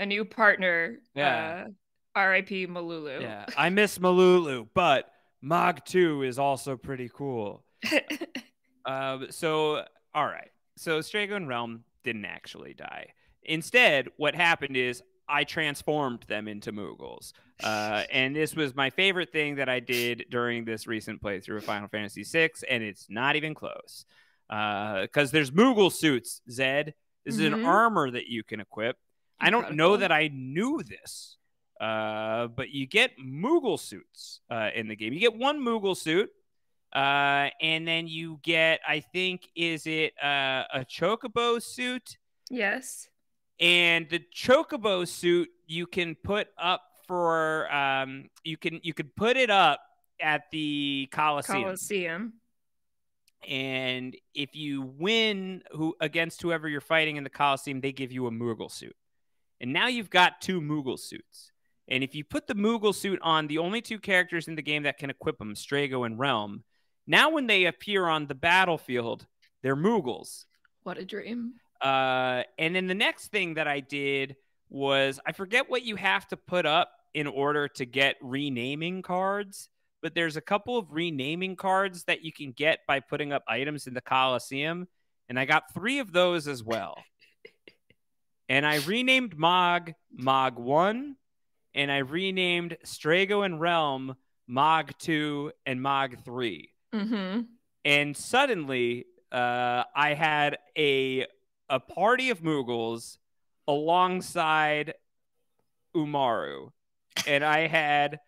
new partner. Yeah. R.I.P. Malulu. Yeah, I miss Malulu, but Mog 2 is also pretty cool. So, all right. So Strago and Realm didn't actually die. Instead, what happened is I transformed them into Moogles. And this was my favorite thing that I did during this recent playthrough of Final Fantasy VI, and it's not even close. Because there's Moogle suits, Zed. This is an armor that you can equip. Incredible. I don't know that I knew this, but you get Moogle suits in the game. You get one Moogle suit. And then you get, I think, is it a Chocobo suit? Yes. And the Chocobo suit you can put up for you could put it up at the Coliseum. And if you win against whoever you're fighting in the Coliseum, they give you a Moogle suit. And now you've got 2 Moogle suits. And if you put the Moogle suit on the only 2 characters in the game that can equip them, Strago and Realm, now when they appear on the battlefield, they're Moogles. What a dream. And then the next thing that I did was, I forget what you have to put up in order to get renaming cards, but there's a couple of renaming cards that you can get by putting up items in the Coliseum. And I got 3 of those as well. And I renamed Mog 1, and I renamed Strago and Realm Mog 2 and Mog 3. And suddenly, I had a party of Moogles alongside Umaru, and I had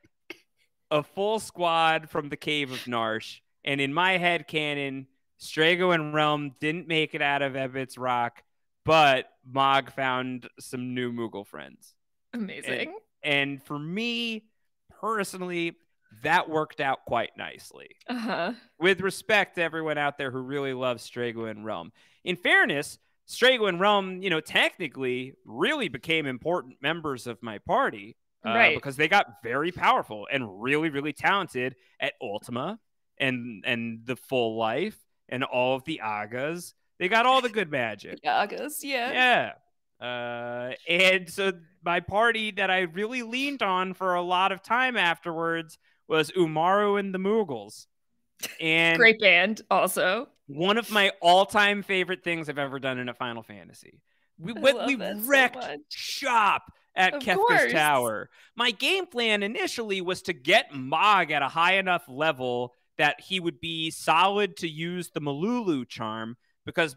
a full squad from the Cave of Narsh. And in my head canon, Strago and Realm didn't make it out of Ebbets Rock, but Mog found some new Moogle friends. Amazing. And for me personally, that worked out quite nicely. With respect to everyone out there who really loves Strago and Realm. In fairness, Strago and Realm, technically really became important members of my party. Right. Because they got very powerful and really, really talented at Ultima and the Full Life and all of the Agas. They got all the good magic. The Agas, yeah. Yeah. And so my party that I really leaned on for a lot of time afterwards was Umaru and the Moogles. And great band, also. One of my all-time favorite things I've ever done in a Final Fantasy. We wrecked shop at Kefka's Tower. My game plan initially was to get Mog at a high enough level that he would be solid to use the Malulu charm, because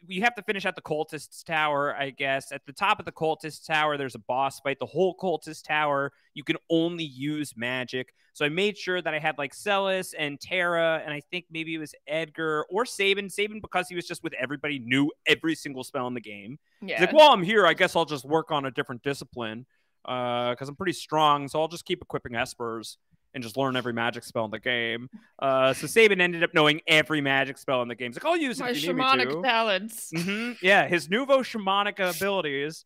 you have to finish at the Cultist's Tower, I guess. At the top of the Cultist's Tower, there's a boss fight. The whole Cultist Tower, you can only use magic. So I made sure that I had like Celis and Terra, and I think maybe it was Edgar or Sabin. Sabin, because he was just with everybody, knew every single spell in the game. Yeah. He's like, well, I'm here. I guess I'll just work on a different discipline because I'm pretty strong. So I'll just keep equipping Espers and just learn every magic spell in the game. So Sabin ended up knowing every magic spell in the game. He's like, I'll use it if you need me to. My shamanic talents. Yeah, his nouveau shamanic abilities.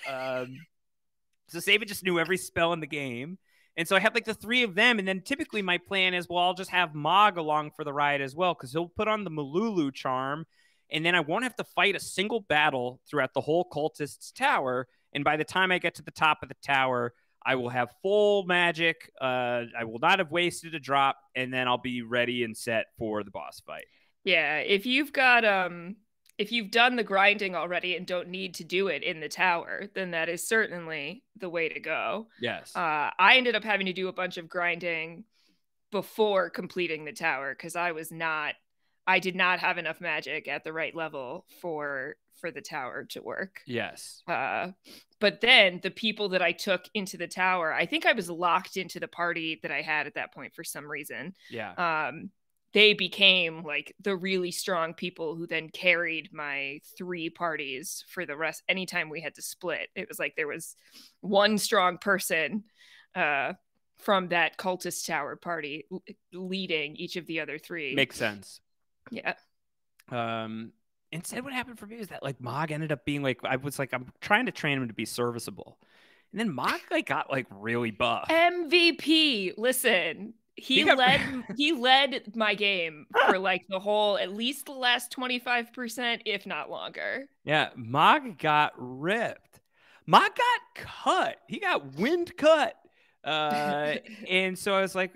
So Sabin just knew every spell in the game. And so I had like the 3 of them. And then typically my plan is, well, I'll just have Mog along for the ride as well, because he'll put on the Malulu charm. And then I won't have to fight a single battle throughout the whole Cultist's Tower. And by the time I get to the top of the tower, I will have full magic. I will not have wasted a drop, and then I'll be ready and set for the boss fight. Yeah, if you've got if you've done the grinding already and don't need to do it in the tower, then that is certainly the way to go. Yes. I ended up having to do a bunch of grinding before completing the tower because I did not have enough magic at the right level for the tower to work. Yes. But then the people that I took into the tower, I think I was locked into the party that I had at that point for some reason. Yeah. They became like the really strong people who then carried my 3 parties for the rest. Anytime we had to split, it was like there was one strong person from that Cultist Tower party leading each of the other 3. Makes sense. Yeah. Instead, what happened for me is that like Mog ended up being like, I'm trying to train him to be serviceable, and then Mog like got like really buff. MVP. Listen, he led my game for like at least the last 25%, if not longer. Yeah, Mog got ripped. Mog got cut. He got wind cut. And so I was like,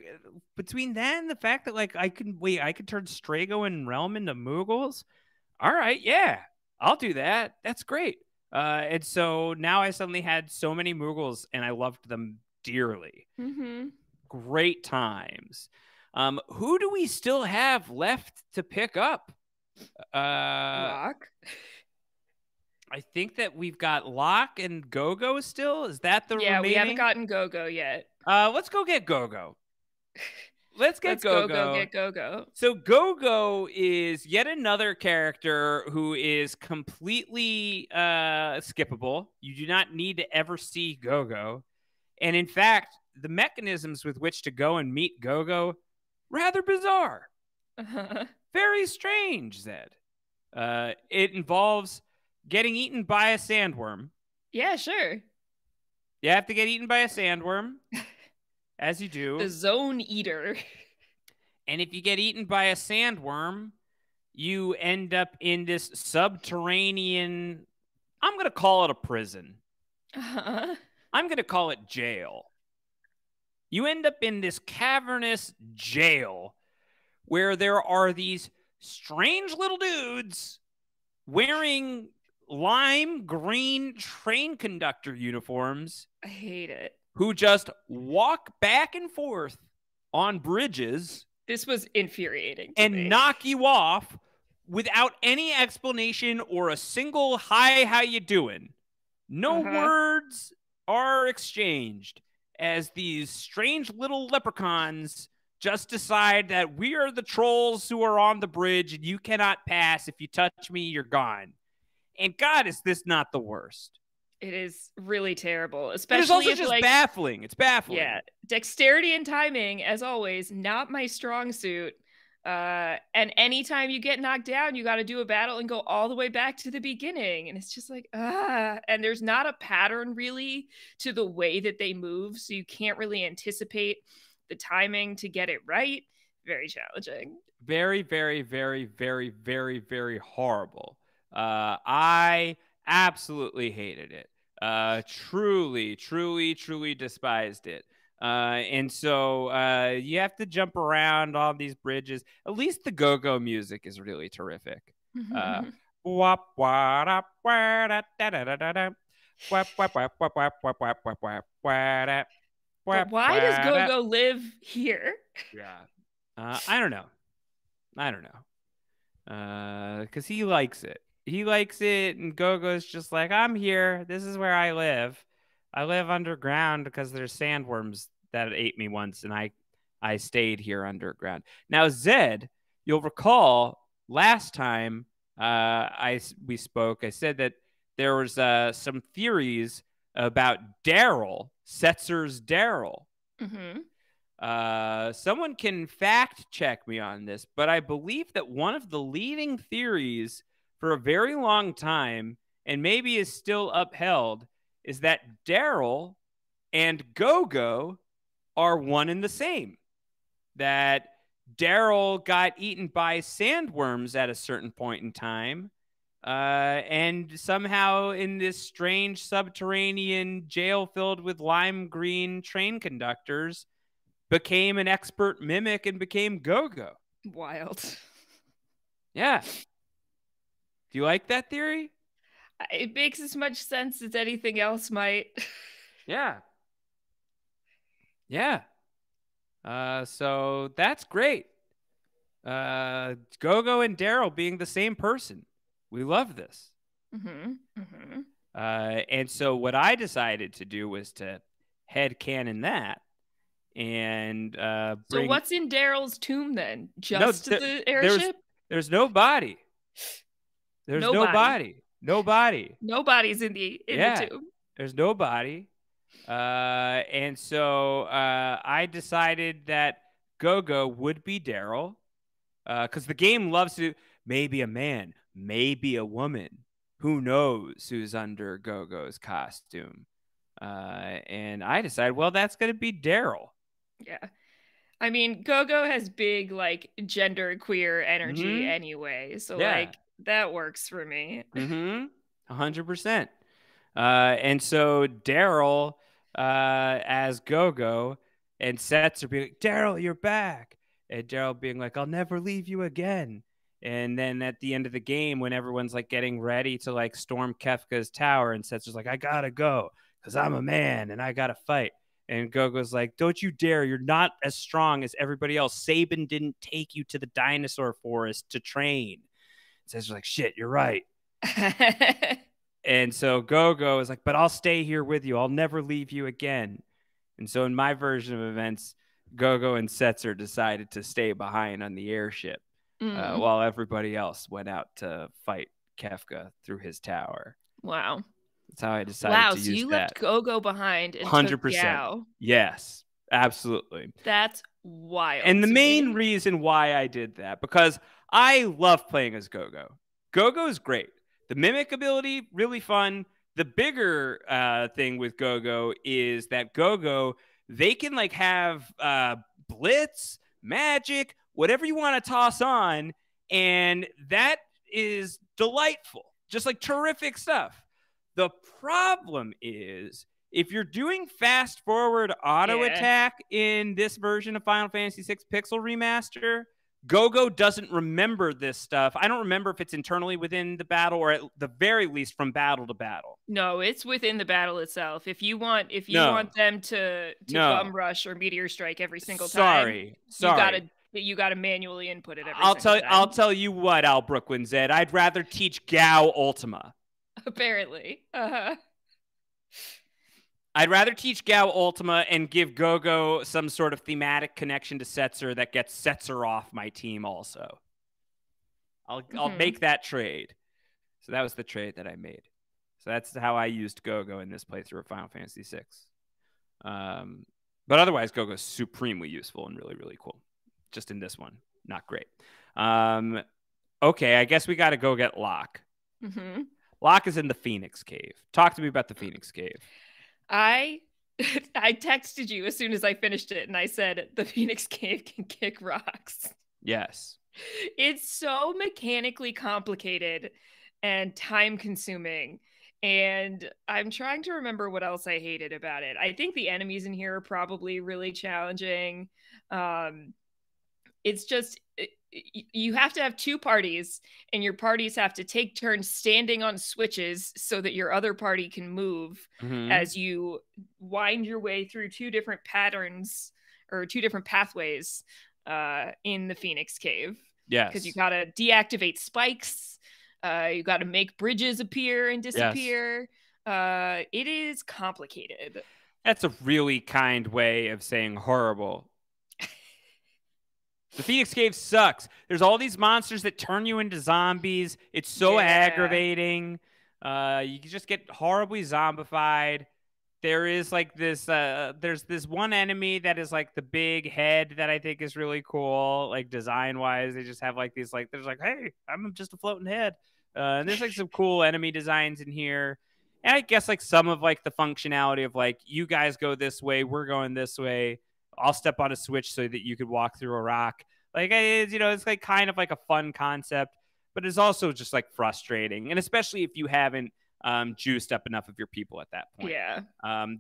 between that and the fact that like I could turn Strago and Realm into Moogles. All right, yeah, I'll do that. That's great. And so now I suddenly had so many Moogles and I loved them dearly. Mm-hmm. Great times. Who do we still have left to pick up? Locke. I think that we've got Locke and Go-Go still. Is that the remaining? We haven't gotten Go-Go yet. Let's go get Go-Go. Let's get Go-Go. Get Go-Go. So Go-Go is yet another character who is completely skippable. You do not need to ever see Go-Go. And in fact, the mechanisms with which to go and meet Go-Go, rather bizarre. Very strange, Zed. It involves getting eaten by a sandworm. Yeah, sure. You have to get eaten by a sandworm, as you do. The Zone Eater. And if you get eaten by a sandworm, you end up in this subterranean, I'm going to call it a prison. I'm going to call it jail. You end up in this cavernous jail where there are these strange little dudes wearing lime green train conductor uniforms. I hate it. Who just walk back and forth on bridges. This was infuriating to and me. Knock you off without any explanation or a single hi, how you doing? No words are exchanged as these strange little leprechauns just decide that we are the trolls who are on the bridge and you cannot pass. If you touch me, you're gone. And God, is this not the worst? It is really terrible. Especially it's also just baffling. It's baffling. Yeah. Dexterity and timing, as always, not my strong suit. And anytime you get knocked down, you got to do a battle and go all the way back to the beginning. And it's just like, and there's not a pattern really to the way that they move. So you can't really anticipate the timing to get it right. Very challenging. Very, very, very, very, very, very horrible. I absolutely hated it. Truly, truly, truly despised it. And so you have to jump around on these bridges. At least the go-go music is really terrific. But why does Go-Go live here? Yeah. I don't know. Because he likes it. He likes it, and Go-Go's just like, I'm here. This is where I live. I live underground because there's sandworms that ate me once, and I stayed here underground. Now, Zed, you'll recall last time we spoke, I said that there was some theories about Daryl, Setzer's Daryl. Someone can fact check me on this, but I believe that one of the leading theories for a very long time, and maybe is still upheld, is that Daryl and Go-Go are one and the same. That Daryl got eaten by sandworms at a certain point in time, and somehow in this strange subterranean jail filled with lime green train conductors became an expert mimic and became Go-Go. Wild. Yeah. Do you like that theory? It makes as much sense as anything else might. Yeah. Yeah. So that's great. Go-Go and Daryl being the same person. We love this. And so what I decided to do was to headcanon that. And so what's in Daryl's tomb then? Just the airship? There's no body. There's no body. No body. Nobody's in the tomb. There's no body. And so I decided that Go-Go would be Daryl. Because the game loves to, maybe a man, maybe a woman. Who knows who's under Go-Go's costume? And I decided, well, that's going to be Daryl. Yeah. I mean, Go-Go has big, like, gender queer energy anyway. So, like, that works for me. 100%. And so Daryl as Go-Go, and Setzer being like, Daryl, you're back. And Daryl being like, I'll never leave you again. And then at the end of the game, when everyone's like getting ready to like storm Kefka's tower, and Setzer's like, I gotta go because I'm a man and I gotta fight. And Go-Go's like, don't you dare. You're not as strong as everybody else. Sabin didn't take you to the dinosaur forest to train. Setzer's like, shit, you're right. And so Go-Go is like, but I'll stay here with you. I'll never leave you again. And so in my version of events, Go-Go and Setzer decided to stay behind on the airship while everybody else went out to fight Kefka through his tower. Wow. That's how I decided to use that. Wow, so you left Go-Go behind and 100%. took Gao. Yes, absolutely. That's wild. And the main reason why I did that, because I love playing as Go-Go. Go-Go is great. The mimic ability, really fun. The bigger thing with Go-Go is that Go-Go, they can like have blitz, magic, whatever you want to toss on, and that is delightful. Just like terrific stuff. The problem is if you're doing fast forward auto attack in this version of Final Fantasy VI Pixel Remaster, Go-Go doesn't remember this stuff. I don't remember if it's internally within the battle or at the very least from battle to battle. No, it's within the battle itself. If you want them to bum rush or meteor strike every single time, you gotta manually input it every time. I'll tell you what, Al Brooklyn Zed. I'd rather teach Gao Ultima. Apparently. I'd rather teach Gao Ultima and give Go-Go some sort of thematic connection to Setzer that gets Setzer off my team also. I'll make that trade. So that was the trade that I made. So that's how I used Go-Go in this playthrough of Final Fantasy VI. But otherwise, Go-Go is supremely useful and really, really cool. Just in this one, not great. Okay, I guess we got to go get Locke. Locke is in the Phoenix Cave. Talk to me about the Phoenix Cave. I texted you as soon as I finished it, and I said, the Phoenix Cave can kick rocks. Yes. It's so mechanically complicated and time-consuming, and I'm trying to remember what else I hated about it. I think the enemies in here are probably really challenging. It's just... you have to have two parties, and your parties have to take turns standing on switches so that your other party can move as you wind your way through two different patterns or two different pathways in the Phoenix Cave. Yes. Because you got to deactivate spikes. You got to make bridges appear and disappear. Yes. It is complicated. That's a really kind way of saying horrible. The Phoenix Cave sucks. There's all these monsters that turn you into zombies. It's so aggravating. You just get horribly zombified. There is like this, there's this one enemy that is like the big head that I think is really cool. Like design wise, they just have like these, like, there's like, hey, I'm just a floating head. And there's like some cool enemy designs in here. And I guess like some of like the functionality of like, you guys go this way, we're going this way. I'll step on a switch so that you could walk through a rock. Like, it's like kind of like a fun concept, but it's also just like frustrating. And especially if you haven't juiced up enough of your people at that point. Yeah.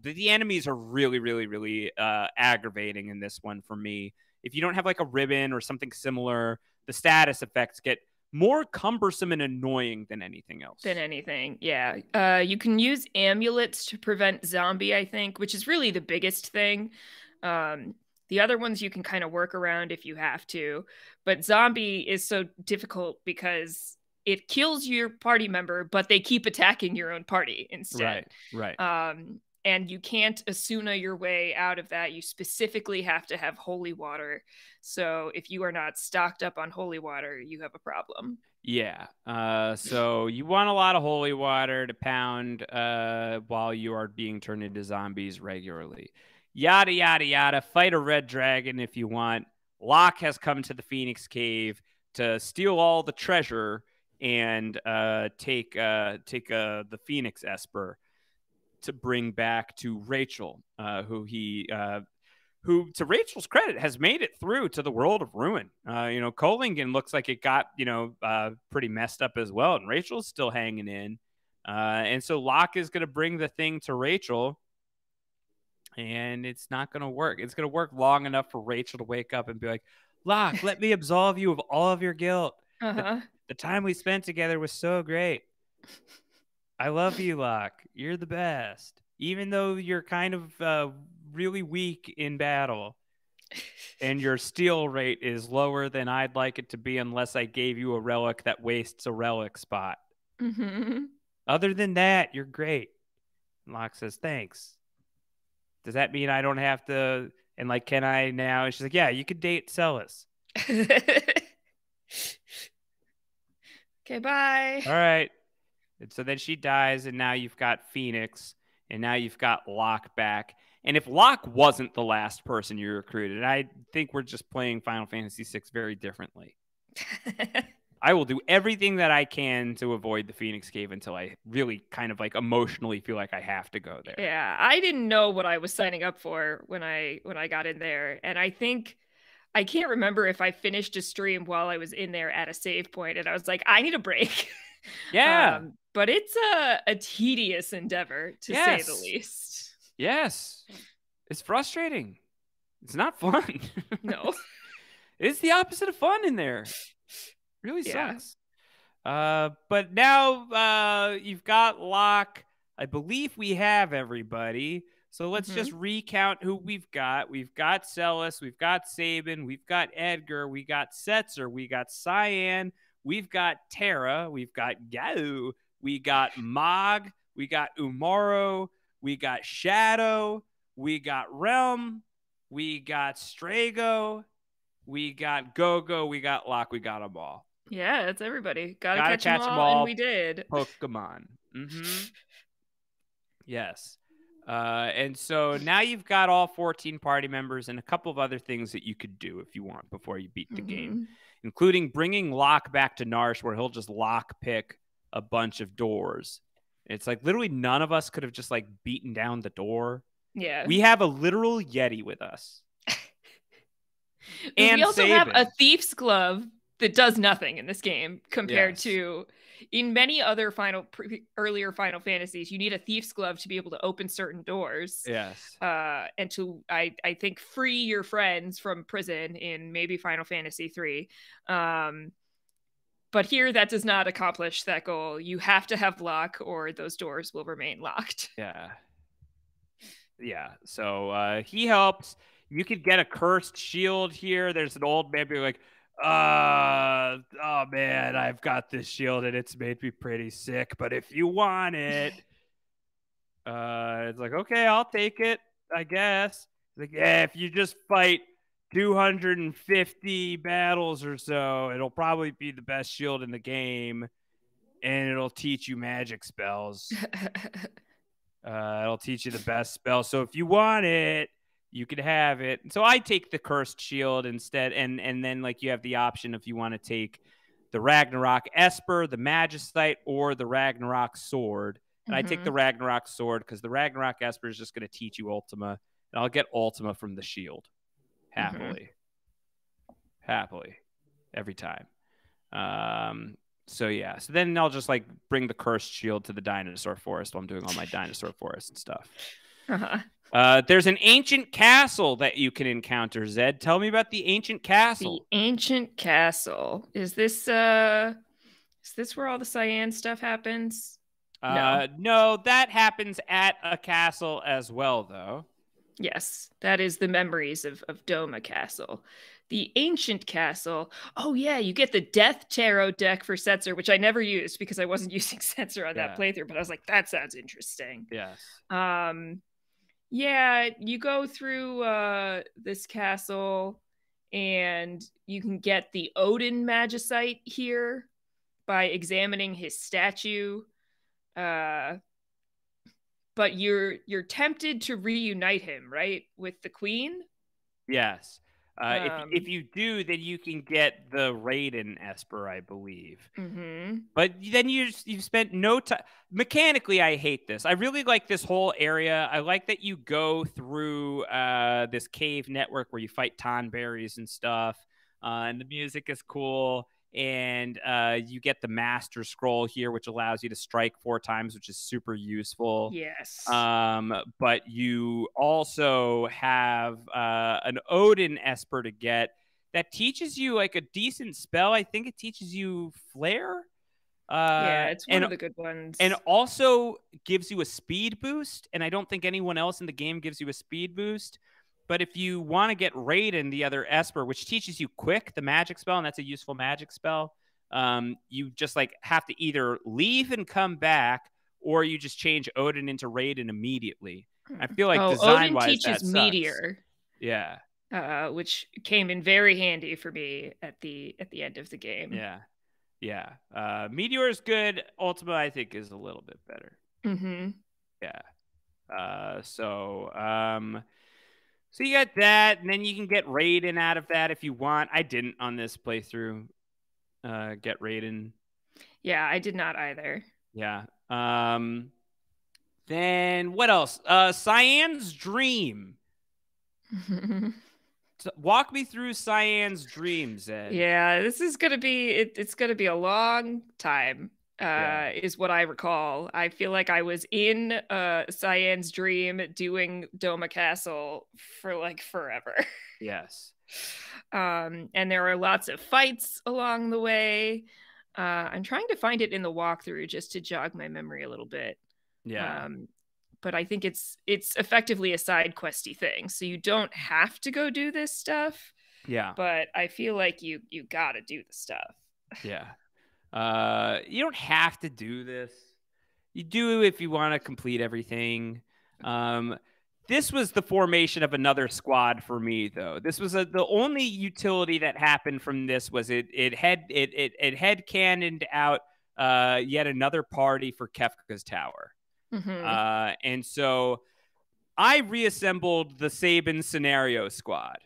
The enemies are really, really, really aggravating in this one for me. If you don't have like a ribbon or something similar, the status effects get more cumbersome and annoying than anything else. Yeah. You can use amulets to prevent zombie, I think, which is really the biggest thing. The other ones you can kind of work around if you have to, but zombie is so difficult because it kills your party member, but they keep attacking your own party instead. Right. And you can't Asuna your way out of that. You specifically have to have holy water. So if you are not stocked up on holy water, you have a problem. Yeah. So you want a lot of holy water to pound while you are being turned into zombies regularly. Yada, yada, yada. Fight a red dragon if you want. Locke has come to the Phoenix Cave to steal all the treasure and take the Phoenix Esper to bring back to Rachel, who to Rachel's credit has made it through to the world of ruin. Kolingen looks like it got pretty messed up as well, and Rachel's still hanging in. And so Locke is going to bring the thing to Rachel. And it's not going to work. It's going to work long enough for Rachel to wake up and be like, Locke, let me absolve you of all of your guilt. The time we spent together was so great. I love you, Locke. You're the best. Even though you're kind of really weak in battle and your steal rate is lower than I'd like it to be unless I gave you a relic that wastes a relic spot. Other than that, you're great. And Locke says, thanks. Does that mean I don't have to? And like, can I now? And she's like, yeah, you could date Celis. Okay, bye. All right. And so then she dies, and now you've got Phoenix, and now you've got Locke back. And if Locke wasn't the last person you recruited, I think we're just playing Final Fantasy VI very differently. I will do everything that I can to avoid the Phoenix Cave until I really kind of like emotionally feel like I have to go there. Yeah, I didn't know what I was signing up for when I got in there. And I think I can't remember if I finished a stream while I was in there at a save point and I was like, I need a break. Yeah. But it's a tedious endeavor, to say the least. Yes. It's frustrating. It's not fun. No. It's the opposite of fun in there. Really sucks. But now you've got Locke. I believe we have everybody. So let's just recount who we've got. We've got Celis. We've got Sabin. We've got Edgar. We got Setzer. We got Cyan. We've got Terra. We've got Gau. We got Mog. We got Umaro. We got Shadow. We got Realm. We got Strago. We got Gogo. We got Locke. We got them all. Yeah, it's everybody. Gotta catch them all, and we did. Pokemon. Yes. And so now you've got all 14 party members and a couple of other things that you could do if you want before you beat the game, including bringing Locke back to Narsh where he'll just lock pick a bunch of doors. It's like literally none of us could have just like beaten down the door. Yeah. We have a literal Yeti with us. And we also have a thief's glove that does nothing in this game compared to in many other earlier Final Fantasies. You need a thief's glove to be able to open certain doors. Yes. And to I think free your friends from prison in maybe Final Fantasy III. But here that does not accomplish that goal. You have to have Locke or those doors will remain locked. Yeah. Yeah. So he helps. You could get a cursed shield here. There's an old man being like, oh man, I've got this shield and it's made me pretty sick, but if you want it, it's like, okay, I'll take it, I guess. It's like, yeah, if you just fight 250 battles or so, it'll probably be the best shield in the game, and it'll teach you magic spells. It'll teach you the best spell. So if you want it, you could have it. So I take the cursed shield instead, and then like you have the option if you want to take the Ragnarok Esper, the Magicite, or the Ragnarok Sword. And I take the Ragnarok Sword because the Ragnarok Esper is just going to teach you Ultima, and I'll get Ultima from the shield happily, every time. So yeah, so then I'll just like bring the cursed shield to the dinosaur forest while I'm doing all my dinosaur forest and stuff. There's an ancient castle that you can encounter, Zed. Tell me about the ancient castle. The ancient castle. Is this where all the Cyan stuff happens? No, that happens at a castle as well, though. Yes, that is the memories of Doma Castle. The ancient castle. Oh yeah, you get the Death Tarot deck for Setzer, which I never used because I wasn't using Setzer on that playthrough, but I was like, that sounds interesting. Yes. Yeah, you go through this castle and you can get the Odin Magicite here by examining his statue. But you're tempted to reunite him, right, with the queen? Yes. If you do, then you can get the Raiden Esper, I believe. But then you spent no time. Mechanically, I hate this. I really like this whole area. I like that you go through this cave network where you fight Tonberries and stuff. And the music is cool. and you get the Master Scroll here, which allows you to strike 4 times, which is super useful. Yes. But you also have an Odin Esper to get that teaches you like a decent spell. I think it teaches you Flare. Yeah, it's one of the good ones. And also gives you a speed boost. And I don't think anyone else in the game gives you a speed boost. But if you want to get Raiden, the other Esper, which teaches you Quick, the magic spell, and that's a useful magic spell, you just like have to either leave and come back, or you just change Odin into Raiden immediately. I feel like design-wise, Odin teaches that sucks. Meteor. Yeah. Which came in very handy for me at the end of the game. Yeah. Meteor is good. Ultima, I think, is a little bit better. Mm-hmm. Yeah. So you got that, and then you can get Raiden out of that if you want. I didn't on this playthrough get Raiden. Yeah, I did not either. Yeah. Then what else? Cyan's Dream. Walk me through Cyan's Dream, Zed. Yeah, this is gonna be it's gonna be a long time. Is what I recall. I feel like I was in Cyan's Dream doing Doma Castle for like forever. Yes. And there are lots of fights along the way. I'm trying to find it in the walkthrough just to jog my memory a little bit. Yeah. But I think it's effectively a side questy thing. So you don't have to go do this stuff. Yeah. But I feel like you gotta do the stuff. Yeah. You don't have to do this. You do if you want to complete everything. This was the formation of another squad for me, though. This was the only utility that happened from this was it head cannoned out yet another party for Kefka's Tower. Mm-hmm. And so I reassembled the Sabin scenario squad.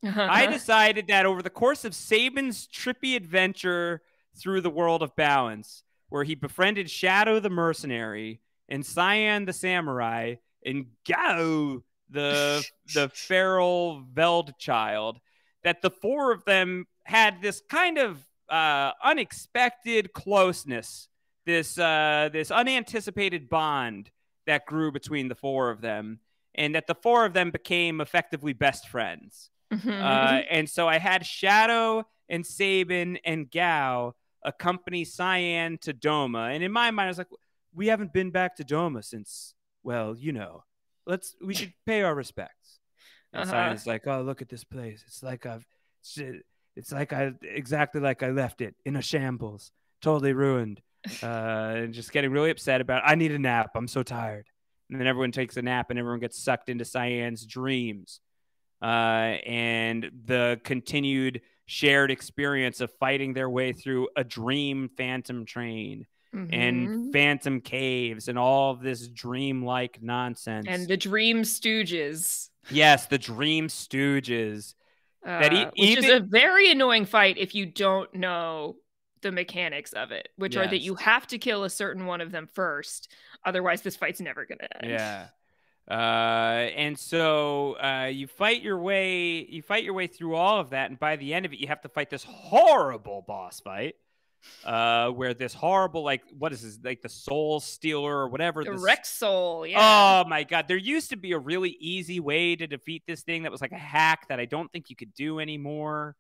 I decided that over the course of Sabin's trippy adventure through the world of balance, where he befriended Shadow the mercenary and Cyan the samurai and Gao the feral Veld child, that the 4 of them had this kind of unexpected closeness, this unanticipated bond that grew between the 4 of them, and that the 4 of them became effectively best friends. Mm-hmm. And so I had Shadow and Sabin and Gao accompany Cyan to Doma. And in my mind, I was like, we haven't been back to Doma since, well, you know, we should pay our respects. And Cyan's like, oh, look at this place. It's like exactly like I left it, in a shambles, totally ruined. And just getting really upset about it. I need a nap. I'm so tired. And then everyone takes a nap and everyone gets sucked into Cyan's dreams. And the continued shared experience of fighting their way through a dream phantom train and phantom caves and all of this dream-like nonsense. And the Dream Stooges. Yes, the Dream Stooges. Which is a very annoying fight if you don't know the mechanics of it, which are that you have to kill a certain one of them first. Otherwise, this fight's never going to end. Yeah. And so you fight your way through all of that, and by the end of it, you have to fight this horrible boss fight, where this horrible, like, what is this, like the Soul Stealer or whatever, the Rex Soul. Yeah. Oh my god, there used to be a really easy way to defeat this thing that was like a hack that I don't think you could do anymore.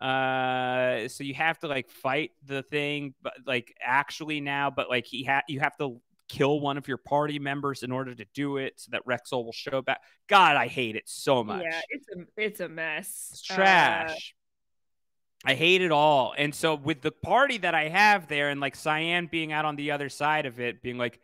So you have to like fight the thing, but like actually now, but like you have to kill one of your party members in order to do it so that Rexol will show back. God, I hate it so much. Yeah, it's a mess. It's trash. I hate it all. And so with the party that I have there and like Cyan being out on the other side of it, being like,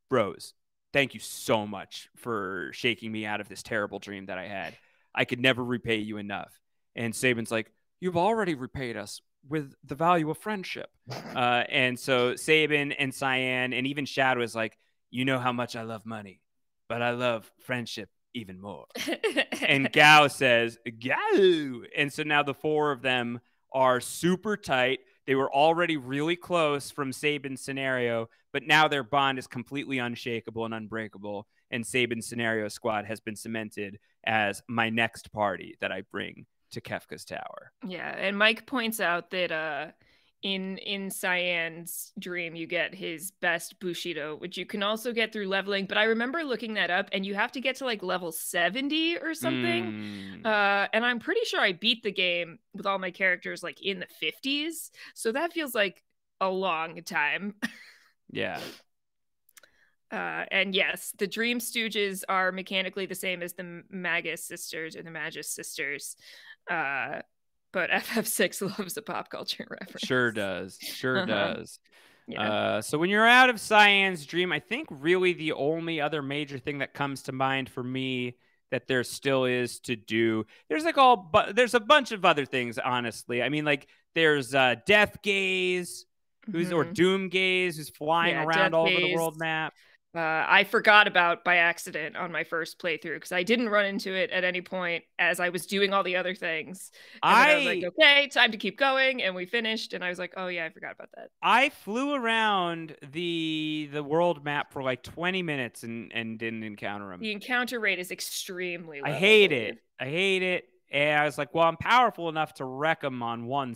bros, thank you so much for shaking me out of this terrible dream that I had. I could never repay you enough. And Sabin's like, you've already repaid us with the value of friendship. And so Sabin and Cyan and even Shadow is like, you know how much I love money, but I love friendship even more. And Gao says, Gao. And so now the 4 of them are super tight. They were already really close from Sabin's scenario, but now their bond is completely unshakable and unbreakable. And Sabin's scenario squad has been cemented as my next party that I bring to Kefka's tower. Yeah, and Mike points out that in Cyan's dream you get his best Bushido, which you can also get through leveling, but I remember looking that up and you have to get to like level 70 or something. And I'm pretty sure I beat the game with all my characters like in the 50s, so that feels like a long time. Yeah. And yes, the Dream Stooges are mechanically the same as the Magus sisters or the Magus sisters. But FF6 loves a pop culture reference. Sure does. Sure does. Yeah. So when you're out of Cyan's dream, I think really the only other major thing that comes to mind for me that there still is to do, there's like there's a bunch of other things, honestly. I mean, like there's Death Gaze, or Doom Gaze, who's flying around all over the world map. I forgot about by accident on my first playthrough because I didn't run into it at any point as I was doing all the other things. And I was like, okay, time to keep going. And we finished. And I was like, oh, yeah, I forgot about that. I flew around the world map for like 20 minutes and didn't encounter him. The encounter rate is extremely low. I hate it. And I was like, well, I'm powerful enough to wreck him on one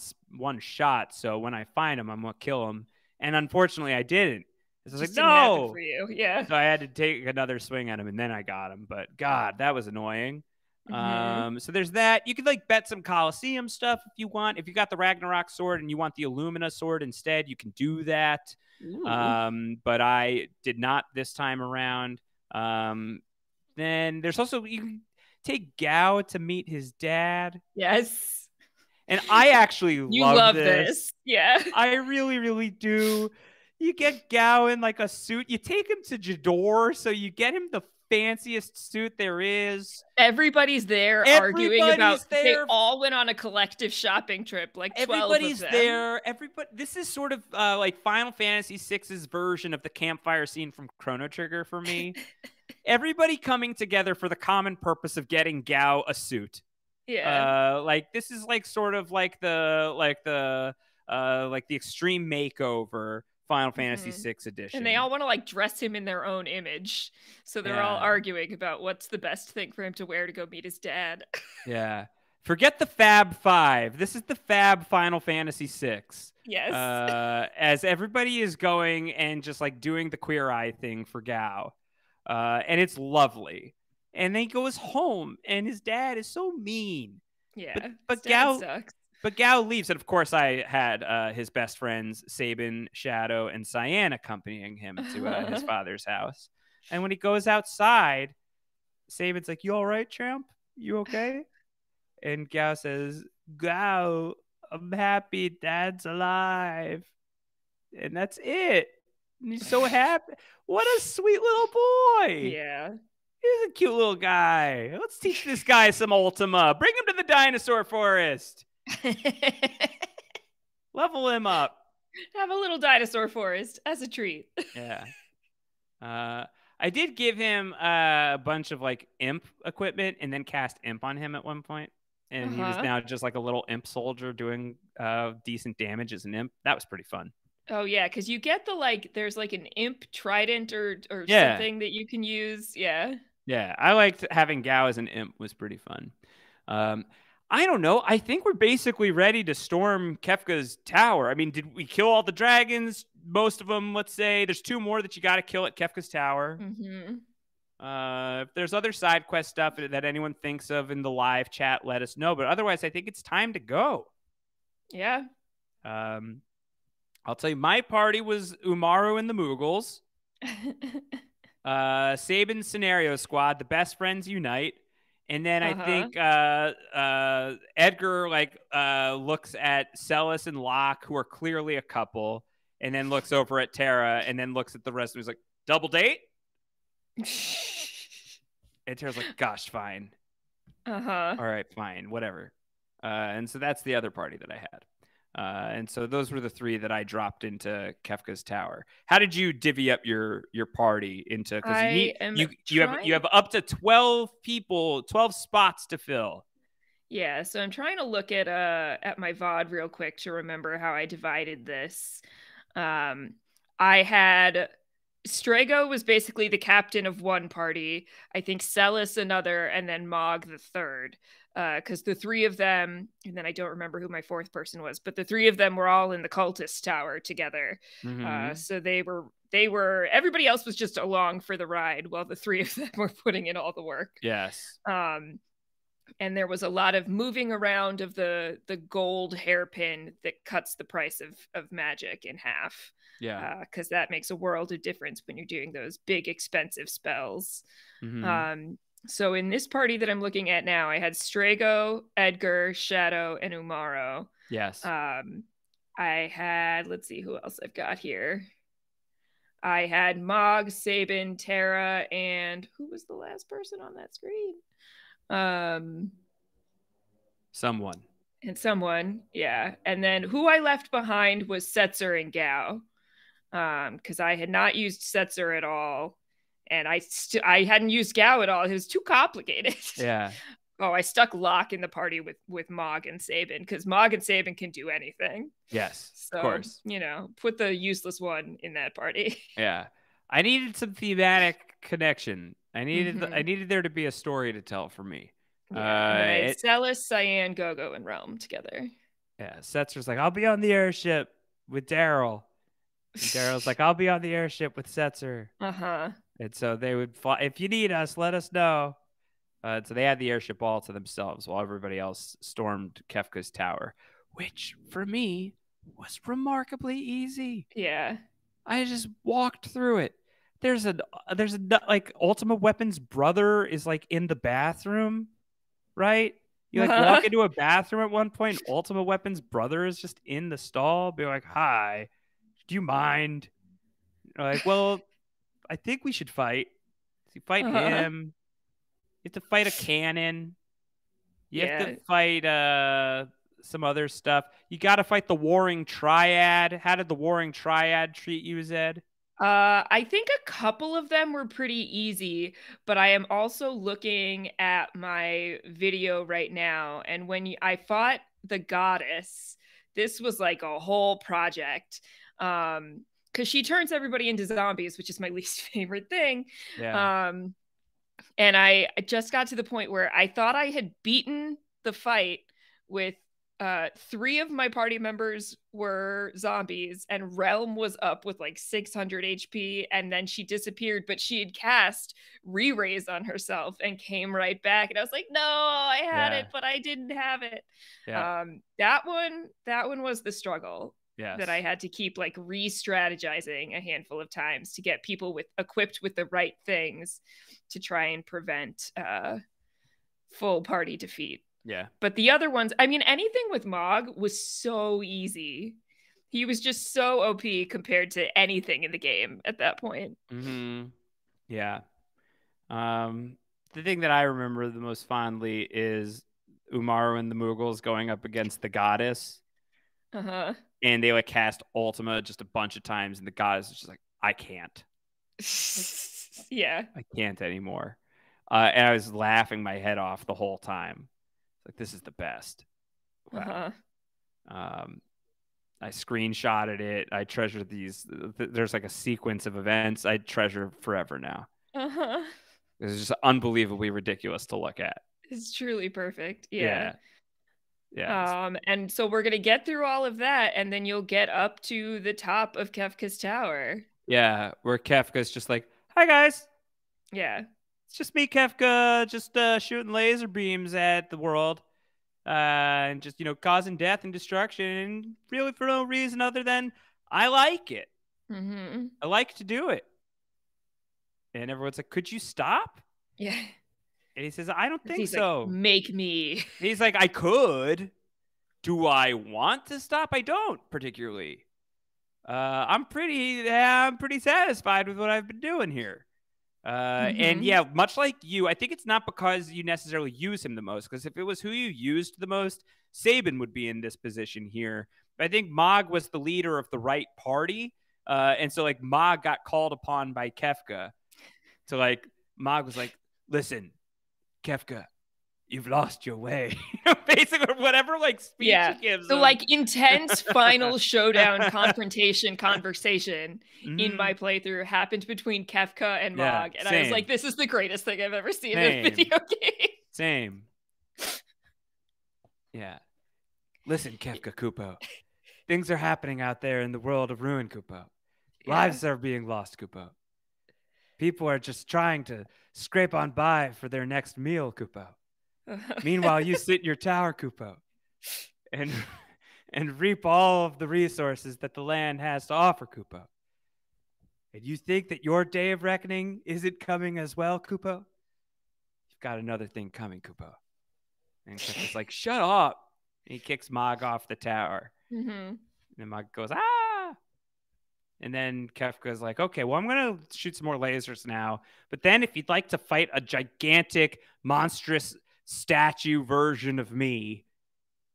shot. So when I find him, I'm going to kill him. And unfortunately, I didn't. So I was like, no. For you. Yeah. So I had to take another swing at him, and then I got him. But God, that was annoying. So there's that. You could like bet some Coliseum stuff if you want. If you got the Ragnarok sword and you want the Illumina sword instead, you can do that. But I did not this time around. Then there's also, you can take Gao to meet his dad. Yes. And I actually love this. Yeah. I really, really do. You get Gao in like a suit. You take him to Jador, so you get him the fanciest suit there is. Everybody's there arguing about. They all went on a collective shopping trip. Like 12 everybody's of them. there. This is sort of like Final Fantasy VI's version of the campfire scene from Chrono Trigger for me. Everybody coming together for the common purpose of getting Gao a suit. Yeah. Like this is like sort of like the extreme makeover Final Fantasy VI edition. And they all want to like dress him in their own image. So they're all arguing about what's the best thing for him to wear to go meet his dad. Yeah. Forget the Fab Five. This is the Fab Final Fantasy VI. Yes. As everybody is going and just like doing the Queer Eye thing for Gao. And it's lovely. And then he goes home and his dad is so mean. Yeah. But Gao sucks. But Gao leaves, and of course I had his best friends, Sabin, Shadow, and Cyan accompanying him to his father's house. And when he goes outside, Sabin's like, you all right, champ? You okay? And Gao says, Gao, I'm happy Dad's alive. And that's it. And he's so happy. What a sweet little boy. Yeah. He's a cute little guy. Let's teach this guy some Ultima. Bring him to the dinosaur forest. Level him up. Have a little dinosaur forest as a treat. Yeah. I did give him a bunch of like imp equipment and then cast imp on him at one point. And he was now just like a little imp soldier doing decent damage as an imp. That was pretty fun. Oh yeah, because you get the there's like an imp trident or something that you can use. Yeah. Yeah, I liked having Gao as an imp. Was pretty fun. I don't know. I think we're basically ready to storm Kefka's tower. I mean, did we kill all the dragons? Most of them, let's say. There's 2 more that you got to kill at Kefka's tower. If there's other side quest stuff that anyone thinks of in the live chat, let us know. But otherwise, I think it's time to go. Yeah. I'll tell you, my party was Umaru and the Moogles. Sabin's Scenario Squad, the best friends unite. And then I think Edgar looks at Celis and Locke, who are clearly a couple, and then looks over at Tara, and then looks at the rest of them. He's like, double date? And Tara's like, gosh, fine. All right, fine, whatever. And so that's the other party that I had. And so those were the 3 that I dropped into Kefka's tower. How did you divvy up your party into? Because you have up to 12 people, 12 spots to fill. Yeah, so I'm trying to look at my VOD real quick to remember how I divided this. I had Strago was basically the captain of one party. I think Celis another, and then Mog the third. because the three of them, and then I don't remember who my fourth person was, but the three of them were all in the cultist tower together. So they were everybody else was just along for the ride while the three of them were putting in all the work. Yes. And there was a lot of moving around of the gold hairpin that cuts the price of magic in half. Yeah. Because that makes a world of difference when you're doing those big, expensive spells. So in this party that I'm looking at now, I had Strago, Edgar, Shadow, and Umaro. Yes. I had, let's see who else I've got here. I had Mog, Sabin, Tara, and who was the last person on that screen? Someone, yeah. And then who I left behind was Setzer and Gao, because I had not used Setzer at all, and I hadn't used Gao at all. It was too complicated. Yeah. Oh, I stuck Locke in the party with Mog and Sabin, because Mog and Sabin can do anything. Yes, so, of course. Put the useless one in that party. Yeah, I needed some thematic connection. I needed there to be a story to tell for me. Yeah, and then I had Celis, Cyan, Gogo, and Realm together. Yeah, Setzer's like, I'll be on the airship with Daryl. Daryl's like, I'll be on the airship with Setzer. And so they would fly. If you need us, let us know. So they had the airship all to themselves while everybody else stormed Kefka's tower, which for me was remarkably easy. Yeah, I just walked through it. There's a like Ultima Weapon's brother is like in the bathroom, right? You like walk into a bathroom at one point. Ultima Weapon's brother is just in the stall, be like, "Hi, do you mind?" You're like, well, I think we should fight. So you fight him. You have to fight a cannon. You have to fight some other stuff. You got to fight the Warring Triad. How did the Warring Triad treat you, Zed? I think a couple of them were pretty easy, but I am also looking at my video right now, and when I fought the goddess, this was like a whole project. Because she turns everybody into zombies, which is my least favorite thing. Yeah. And I just got to the point where I thought I had beaten the fight with 3 of my party members were zombies, and Realm was up with like 600 HP, and then she disappeared, but she had cast re-raise on herself and came right back, and I was like, no, I had it, but I didn't have it. That one was the struggle. That I had to keep like re-strategizing a handful of times to get people equipped with the right things to try and prevent full party defeat. Yeah. But the other ones, I mean, anything with Mog was so easy. He was just so OP compared to anything in the game at that point. Yeah. The thing that I remember the most fondly is Umaru and the Mughals going up against the goddess. And they like cast Ultima just a bunch of times, and the goddess is just like, I can't. Yeah. I can't anymore. And I was laughing my head off the whole time. Like, this is the best. Wow. I screenshotted it. I treasure these. There's like a sequence of events I treasure forever now. It's just unbelievably ridiculous to look at. It's truly perfect. Yeah. Yeah. And so we're gonna get through all of that, and then you'll get up to the top of Kefka's tower. Yeah, where Kefka's just like, "Hi guys." Yeah. It's just me, Kefka, just shooting laser beams at the world, and just causing death and destruction, and really for no reason other than I like it. I like to do it. And everyone's like, "Could you stop?" Yeah. And he says, I don't think so. Like, make me. He's like, I could. Do I want to stop? I don't particularly. I'm pretty satisfied with what I've been doing here. And yeah, much like you, I think it's not because you necessarily use him the most, because if it was who you used the most, Sabin would be in this position here. But I think Mog was the leader of the right party. And so like Mog got called upon by Kefka. So like Mog was like, listen, Kefka, you've lost your way. Basically, whatever like speech he gives. So like intense final showdown confrontation conversation in my playthrough happened between Kefka and Mog. And I was like, this is the greatest thing I've ever seen in a video game. Same. Yeah. Listen, Kefka Kupo. Things are happening out there in the world of ruin, Kupo. Lives are being lost, Kupo. People are just trying to scrape on by for their next meal, Kupo. Meanwhile, you sit in your tower, Kupo, and reap all of the resources that the land has to offer, Kupo. And you think that your day of reckoning isn't coming as well, Kupo? You've got another thing coming, Kupo. And Kefka's like, shut up. And he kicks Mog off the tower. Mm-hmm. And then Mog goes, ah. And then Kefka's like, okay, well, I'm going to shoot some more lasers now. But then if you'd like to fight a gigantic, monstrous statue version of me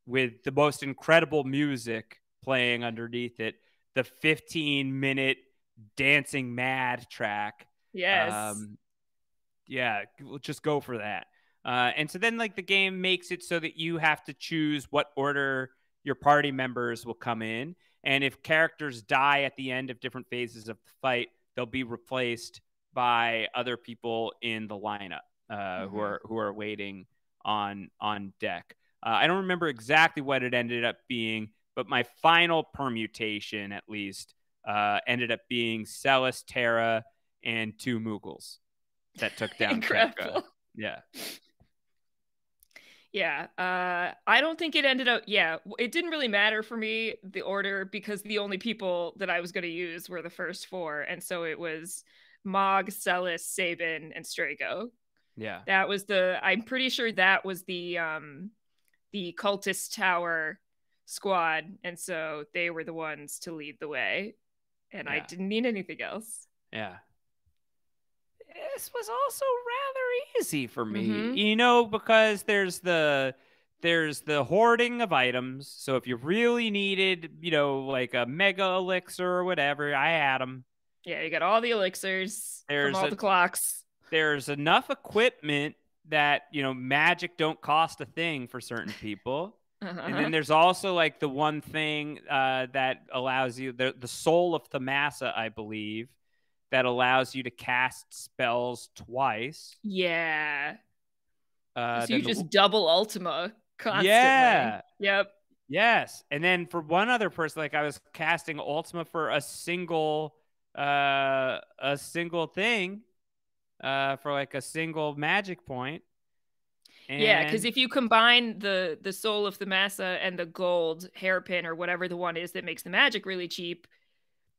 with the most incredible music playing underneath it, the 15-minute dancing mad track. Yes. Yeah, we'll just go for that. And so then like the game makes it so that you have to choose what order your party members will come in. And if characters die at the end of different phases of the fight, they'll be replaced by other people in the lineup who are waiting on deck. I don't remember exactly what it ended up being, but my final permutation, at least, ended up being Celis, Terra, and 2 Moogles that took down Kefka. Yeah. Yeah. I don't think it ended up. Yeah. It didn't really matter for me, the order, because the only people that I was going to use were the first 4. And so it was Mog, Celis, Sabin, and Strago. Yeah. That was I'm pretty sure that was the cultist tower squad. And so they were the ones to lead the way. And I didn't need anything else. Yeah. This was also rather easy for me, because there's the hoarding of items. So if you really needed, like a mega elixir or whatever, I had them. Yeah, you got all the elixirs from all the clocks. There's enough equipment that, magic don't cost a thing for certain people. And then there's also like the one thing that allows you, the soul of Thamasa, I believe, that allows you to cast spells twice. Yeah. So you just double Ultima constantly. Yeah. Yep. Yes. And then for one other person, like I was casting Ultima for a single thing, for like a single magic point. Yeah, because if you combine the soul of Thamasa and the gold hairpin or whatever the one is that makes the magic really cheap,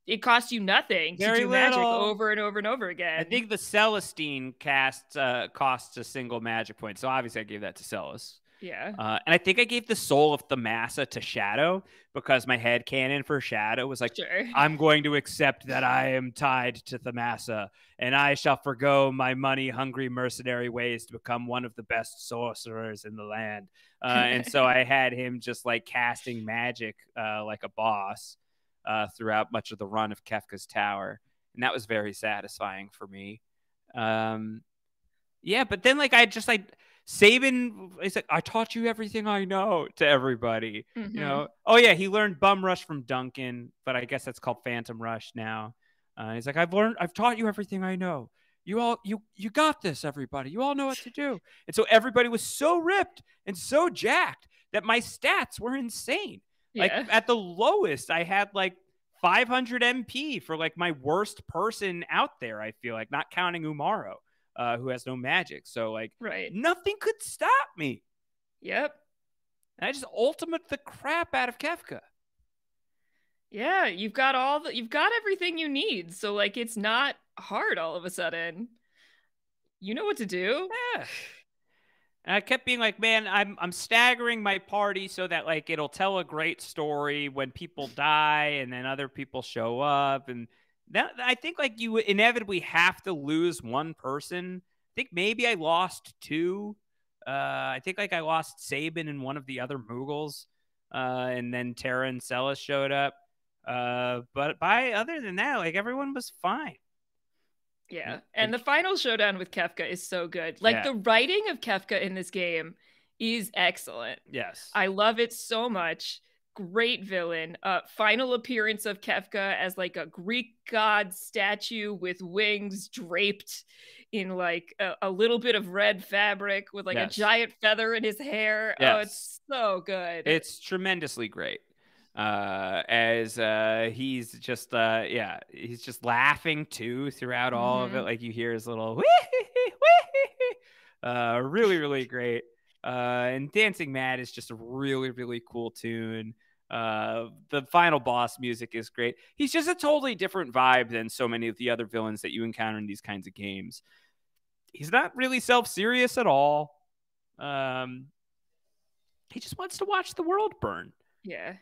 it costs you nothing to do magic over and over and over again. I think the Celestine cast costs a single magic point. So obviously I gave that to Celis. Yeah. And I think I gave the soul of Thamasa to Shadow because my headcanon for Shadow was like, sure, I'm going to accept that I am tied to Thamasa and I shall forgo my money-hungry mercenary ways to become one of the best sorcerers in the land. And so I had him just like casting magic like a boss throughout much of the run of Kefka's Tower. And that was very satisfying for me. Yeah, but then like I just like Sabin is like, I taught you everything I know to everybody. Oh yeah, he learned Bum Rush from Duncan, but I guess that's called Phantom Rush now. He's like, I've taught you everything I know. You got this, everybody. You all know what to do. And so everybody was so ripped and so jacked that my stats were insane. Yeah. Like at the lowest, I had like 500 MP for like my worst person out there. I feel like, not counting Umaro, who has no magic. So like, nothing could stop me. Yep. And I just ultimate the crap out of Kefka. Yeah, you've got everything you need. So like, it's not hard all of a sudden. You know what to do. Yeah. And I kept being like, man, I'm staggering my party so that like it'll tell a great story when people die and then other people show up. And that, I think like you inevitably have to lose one person. I think maybe I lost 2. I think like I lost Sabin and one of the other Moogles. And then Terra and Celis showed up. But other than that, like everyone was fine. Yeah. And the final showdown with Kefka is so good. Like the writing of Kefka in this game is excellent. Yes. I love it so much. great villain. Final appearance of Kefka as like a Greek god statue with wings draped in like a little bit of red fabric with like a giant feather in his hair. Yes. Oh, it's so good. It's tremendously great. As he's just he's just laughing too throughout all of it. Like you hear his little really, really great. And Dancing Mad is just a really, really cool tune. The final boss music is great. He's just a totally different vibe than so many of the other villains that you encounter in these kinds of games. He's not really self-serious at all. He just wants to watch the world burn. Yeah.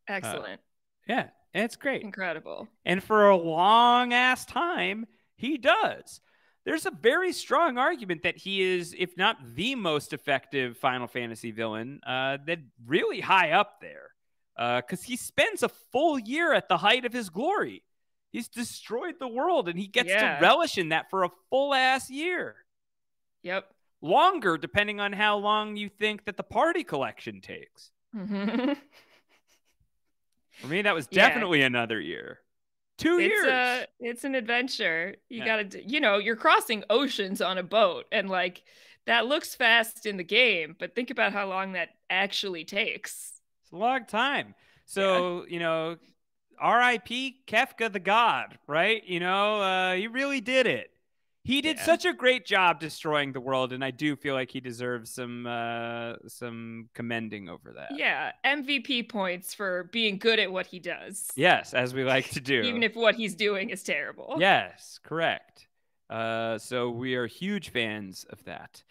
Excellent. Yeah, it's great. Incredible. And for a long-ass time, he does. There's a very strong argument that he is, if not the most effective Final Fantasy villain, that really high up there. Because he spends a full year at the height of his glory. He's destroyed the world, and he gets to relish in that for a full-ass year. Yep. Longer, depending on how long you think that the party collection takes. For me, that was definitely another year. 2 years. It's an adventure. You gotta, you're crossing oceans on a boat, and like that looks fast in the game, but think about how long that actually takes. It's a long time. So, R.I.P. Kefka the God, right? He really did it. He did such a great job destroying the world, and I do feel like he deserves some commending over that. Yeah, MVP points for being good at what he does. Yes, as we like to do. Even if what he's doing is terrible. Yes, correct. So we are huge fans of that.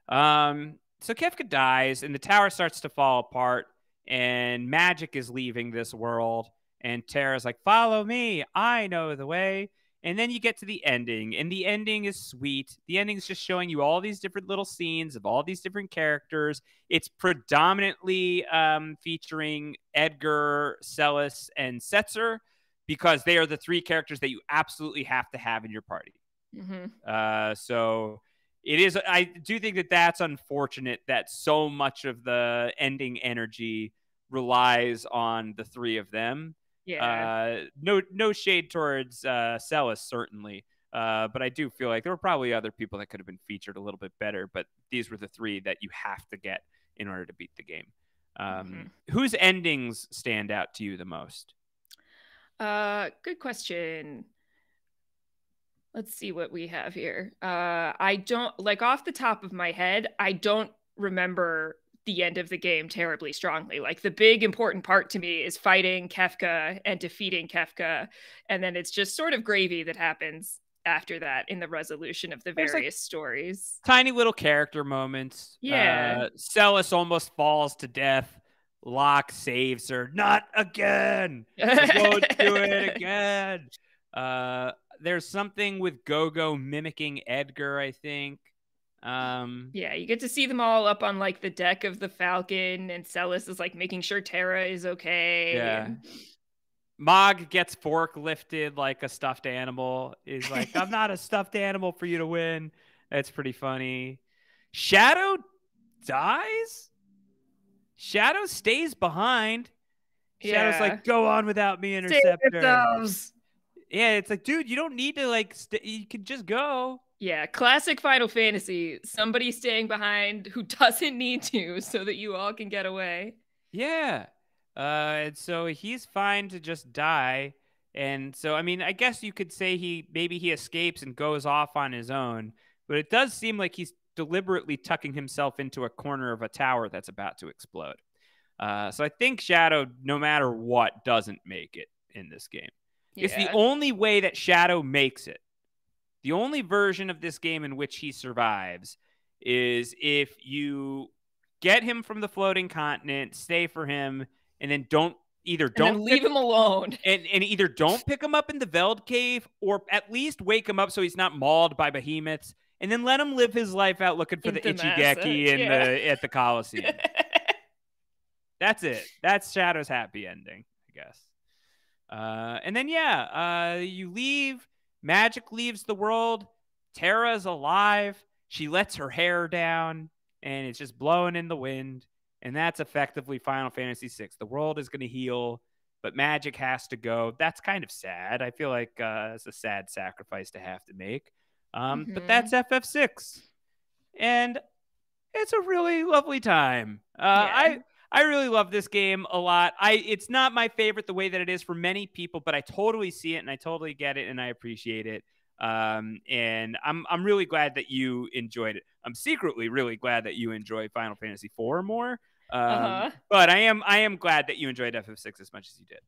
So Kefka dies, and the tower starts to fall apart, and magic is leaving this world, and Terra's like, follow me, I know the way. And then you get to the ending, and the ending is sweet. The ending is just showing you all these different little scenes of all these different characters. It's predominantly featuring Edgar, Celis, and Setzer, because they are the three characters that you absolutely have to have in your party. So it is. I do think that that's unfortunate that so much of the ending energy relies on the three of them. Yeah. No shade towards Celis, certainly. But I do feel like there were probably other people that could have been featured a little bit better, but these were the three that you have to get in order to beat the game. Whose endings stand out to you the most? Good question. Let's see what we have here. I don't, like, off the top of my head, I don't remember the end of the game terribly strongly. Like, the big important part to me is fighting Kefka and defeating Kefka, and then it's just sort of gravy that happens after that in the resolution of the various stories. Tiny little character moments. Celis almost falls to death. Locke saves her. Not again. I won't do it again. There's something with Gogo mimicking Edgar, I think. You get to see them all up on like the deck of the Falcon, and Celis is like making sure Terra is okay. Mog gets forklifted like a stuffed animal. He's like, I'm not a stuffed animal for you to win. That's pretty funny. Shadow dies? Shadow stays behind. Shadow's like, go on without me, Interceptor. Yeah, it's like, dude, you don't need to like, you can just go. Yeah, classic Final Fantasy. Somebody staying behind who doesn't need to so that you all can get away. Yeah. And so he's fine to just die. And so, I mean, I guess you could say maybe he escapes and goes off on his own. But it does seem like he's deliberately tucking himself into a corner of a tower that's about to explode. So I think Shadow, no matter what, doesn't make it in this game. Yeah. It's the only way that Shadow makes it. The only version of this game in which he survives is if you get him from the floating continent, stay for him, and then don't leave him alone. And either don't pick him up in the Veld Cave, or at least wake him up so he's not mauled by behemoths, and then let him live his life out looking for the Ichigeki at the Colosseum. That's it. That's Shadow's happy ending, I guess. And then, you leave. Magic leaves the world. Terra's alive. She lets her hair down, and it's just blowing in the wind. and that's effectively Final Fantasy VI. The world is going to heal, but magic has to go. That's kind of sad. I feel like it's a sad sacrifice to have to make. But that's FF6, and it's a really lovely time. I really love this game a lot. It's not my favorite the way that it is for many people, but I totally see it and I totally get it and I appreciate it. And I'm really glad that you enjoyed it. I'm secretly really glad that you enjoy Final Fantasy IV more. But I am glad that you enjoyed FF6 as much as you did.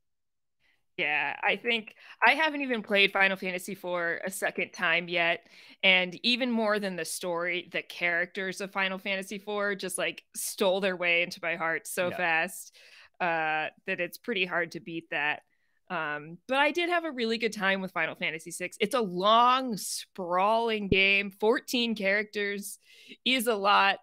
Yeah, I think I haven't even played Final Fantasy IV a second time yet. And even more than the story, the characters of Final Fantasy IV just like stole their way into my heart so fast that it's pretty hard to beat that. But I did have a really good time with Final Fantasy VI. It's a long, sprawling game. 14 characters is a lot.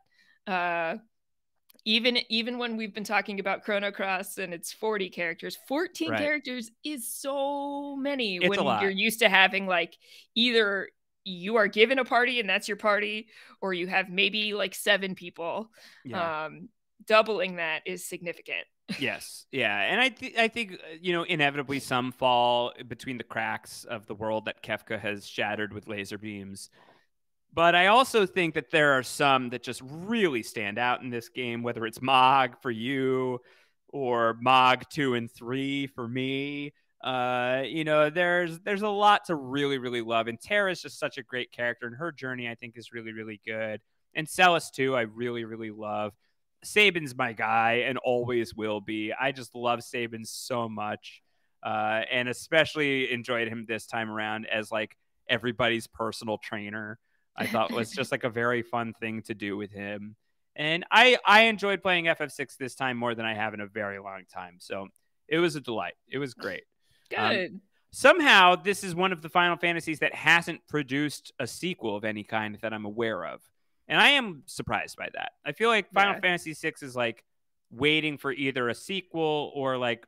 Even when we've been talking about Chrono Cross and it's 40 characters, 14 characters is so many. It's when you're used to having like either you are given a party and that's your party, or you have maybe like 7 people. Doubling that is significant. Yes. Yeah. And I think, inevitably some fall between the cracks of the world that Kefka has shattered with laser beams. But I also think that there are some that just really stand out in this game, whether it's Mog for you or Mog 2 and 3 for me. There's a lot to really, really love. And Terra's just such a great character, and her journey, I think, is really, really good. And Celis, too, I really, really love. Sabin's my guy and always will be. I just love Sabin so much, and especially enjoyed him this time around as, like, everybody's personal trainer. I thought was just like a very fun thing to do with him. And I enjoyed playing FF6 this time more than I have in a very long time. So it was a delight. It was great. Good. Somehow, this is one of the Final Fantasies that hasn't produced a sequel of any kind that I'm aware of. And I am surprised by that. I feel like Final Fantasy VI is like waiting for either a sequel or like,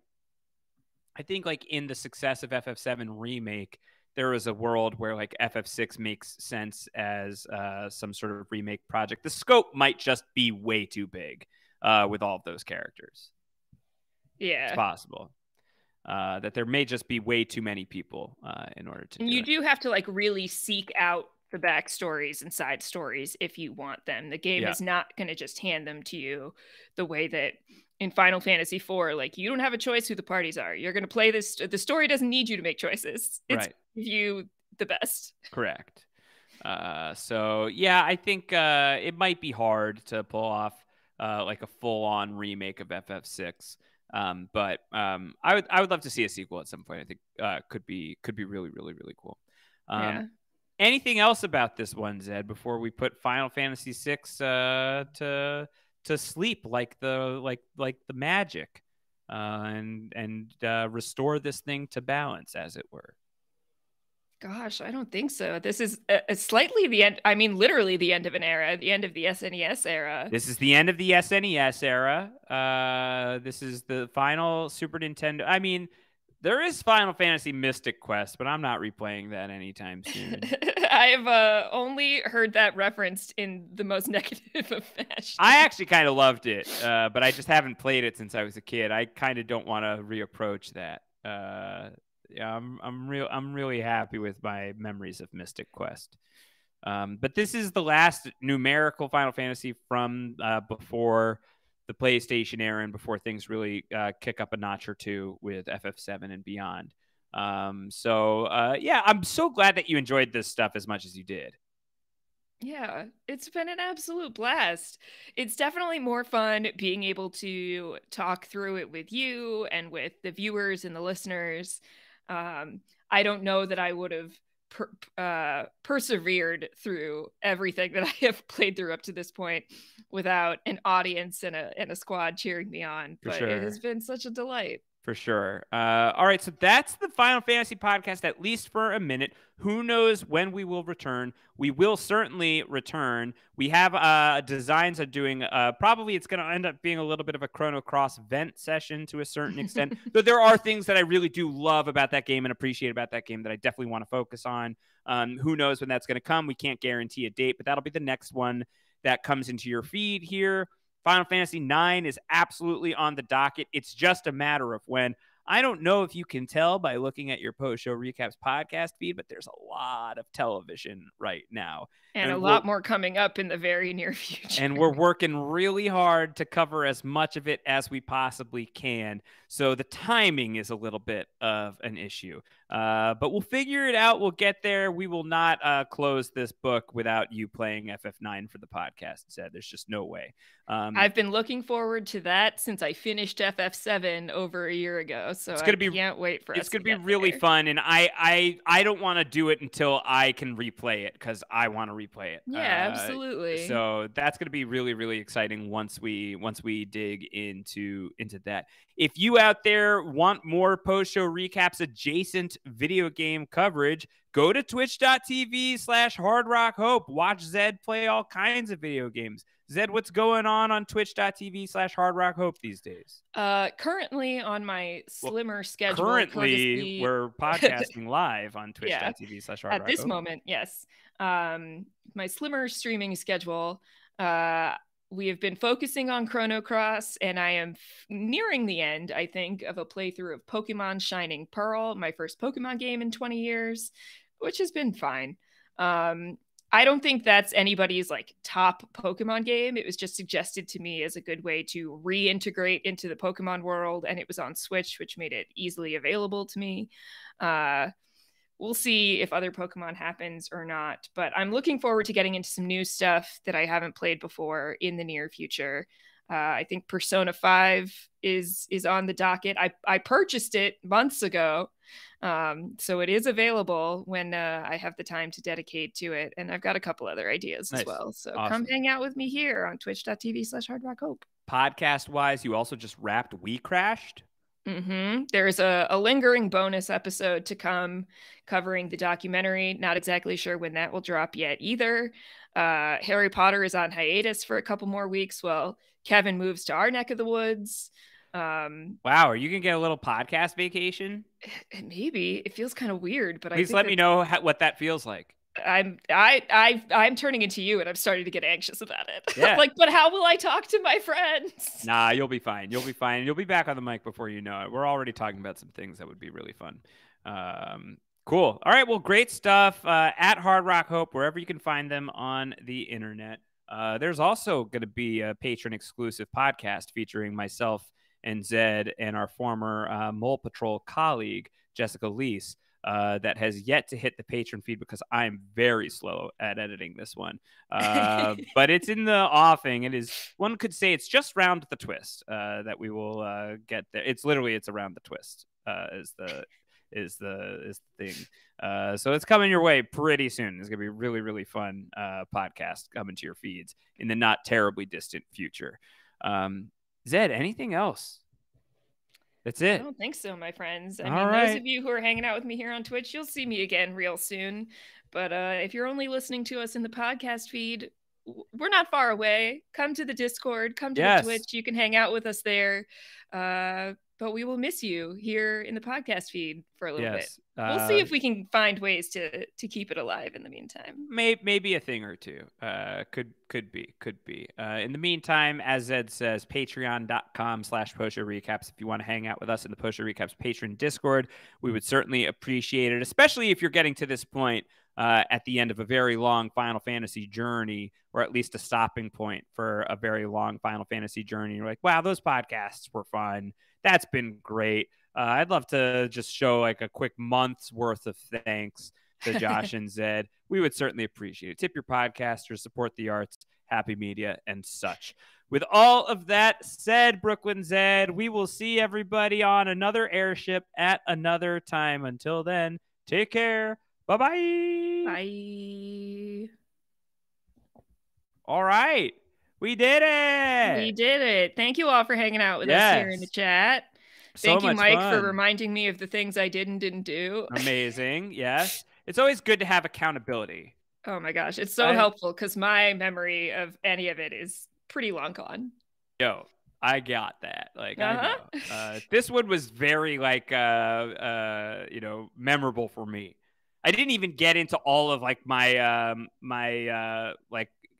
I think like in the success of FF7 Remake, there is a world where like FF6 makes sense as some sort of remake project. The scope might just be way too big with all of those characters. Yeah. It's possible that there may just be way too many people in order to do it. You do have to like really seek out the backstories and side stories if you want them. The game is not going to just hand them to you the way that in Final Fantasy IV, like you don't have a choice who the parties are. You're going to play this. The story doesn't need you to make choices. It's you the best. Correct. So yeah, I think it might be hard to pull off like a full-on remake of FF6. But I would love to see a sequel at some point. I think could be really, really, really cool. Anything else about this one, Zed, before we put Final Fantasy VI to sleep like the magic and restore this thing to balance, as it were? Gosh, I don't think so. This is slightly the end. I mean, literally the end of an era, the end of the SNES era. This is the end of the SNES era. This is the final Super Nintendo. I mean, there is Final Fantasy Mystic Quest, but I'm not replaying that anytime soon. I've only heard that referenced in the most negative of fashion. I actually kind of loved it, but I just haven't played it since I was a kid. I kind of don't want to reapproach that. I'm really happy with my memories of Mystic Quest. But this is the last numerical Final Fantasy from before the PlayStation era and before things really kick up a notch or two with FF7 and beyond. Yeah, I'm so glad that you enjoyed this stuff as much as you did. Yeah, it's been an absolute blast. It's definitely more fun being able to talk through it with you and with the viewers and the listeners. I don't know that I would have persevered through everything that I have played through up to this point without an audience and a squad cheering me on. But it has been such a delight. For sure. All right, so that's the Final Fantasy podcast, at least for a minute. Who knows when we will return? We will certainly return. We have designs of doing, probably it's going to end up being a little bit of a Chrono Cross vent session to a certain extent. Though there are things that I really do love about that game and appreciate about that game that I definitely want to focus on. Who knows when that's going to come? We can't guarantee a date, but that'll be the next one that comes into your feed here. Final Fantasy IX is absolutely on the docket. It's just a matter of when. I don't know if you can tell by looking at your post-show recaps podcast feed, but there's a lot of television right now. And a lot more coming up in the very near future. And we're working really hard to cover as much of it as we possibly can. So the timing is a little bit of an issue. But we'll figure it out. We'll get there. We will not close this book without you playing FF9 for the podcast, Zed. There's just no way. I've been looking forward to that since I finished FF7 over a year ago. So I can't wait for us. It's going to be really fun. And I don't want to do it until I can replay it because I want to replay it. Yeah, absolutely. So that's going to be really, really exciting once we dig into that. If you out there want more post-show recaps, adjacent video game coverage, go to twitch.tv/hardrockhope. Watch Zed play all kinds of video games. Zed, what's going on twitch.tv/hardrockhope these days? Currently on my slimmer schedule. Currently, we're podcasting live on twitch.tv/hardrockhope. At this moment, yes. My slimmer streaming schedule, we have been focusing on Chrono Cross, and I am nearing the end, I think, of a playthrough of Pokemon Shining Pearl, my first Pokemon game in 20 years, which has been fine. I don't think that's anybody's like top Pokemon game. It was just suggested to me as a good way to reintegrate into the Pokemon world, and it was on Switch, which made it easily available to me. We'll see if other Pokemon happens or not, but I'm looking forward to getting into some new stuff that I haven't played before in the near future. I think Persona 5 is on the docket. I purchased it months ago, so it is available when I have the time to dedicate to it, and I've got a couple other ideas as well. So come hang out with me here on twitch.tv/hardrockhope. Podcast-wise, you also just wrapped We Crashed? There's a lingering bonus episode to come covering the documentary. Not exactly sure when that will drop yet either. Harry Potter is on hiatus for a couple more weeks while Kevin moves to our neck of the woods. Wow, are you gonna get a little podcast vacation? Maybe. It feels kind of weird, but please let me know what that feels like. I'm turning into you, and I'm starting to get anxious about it. Yeah. Like, but how will I talk to my friends? Nah, you'll be fine. You'll be fine. You'll be back on the mic before you know it. We're already talking about some things that would be really fun. Cool. All right. Well, great stuff. At Hard Rock Hope, wherever you can find them on the internet. There's also going to be a patron exclusive podcast featuring myself and Zed and our former Mole Patrol colleague, Jessica Leese. That has yet to hit the patron feed because I'm very slow at editing this one. But it's in the offing. It is, one could say it's just round the twist that we will get there. It's around the twist is the thing. So it's coming your way pretty soon. It's going to be a really, really fun podcast coming to your feeds in the not terribly distant future. Zed, anything else? That's it. I don't think so, my friends. I mean, those of you who are hanging out with me here on Twitch, you'll see me again real soon. But if you're only listening to us in the podcast feed, we're not far away. Come to the Discord, come to the Twitch. You can hang out with us there. But we will miss you here in the podcast feed for a little bit. We'll see if we can find ways to keep it alive in the meantime. Maybe a thing or two. Could be. In the meantime, as Zed says, patreon.com/Post Show Recaps. If you want to hang out with us in the Post Show Recaps patron Discord, we would certainly appreciate it, especially if you're getting to this point at the end of a very long Final Fantasy journey, or at least a stopping point for a very long Final Fantasy journey. You're like, wow, those podcasts were fun. That's been great. I'd love to just show like a quick month's worth of thanks to Josh and Zed. We would certainly appreciate it. Tip your podcasters, support the arts, happy media, and such. With all of that said, Brooklyn Zed, we will see everybody on another airship at another time. Until then, take care. Bye-bye. Bye. All right. We did it. We did it. Thank you all for hanging out with us here in the chat. Thank you, Mike, for reminding me of the things I did and didn't do. Amazing. Yes. It's always good to have accountability. Oh, my gosh. It's so helpful because my memory of any of it is pretty long gone. Yo, I got that. Like, I know. This one was very, like, memorable for me. I didn't even get into all of, like, my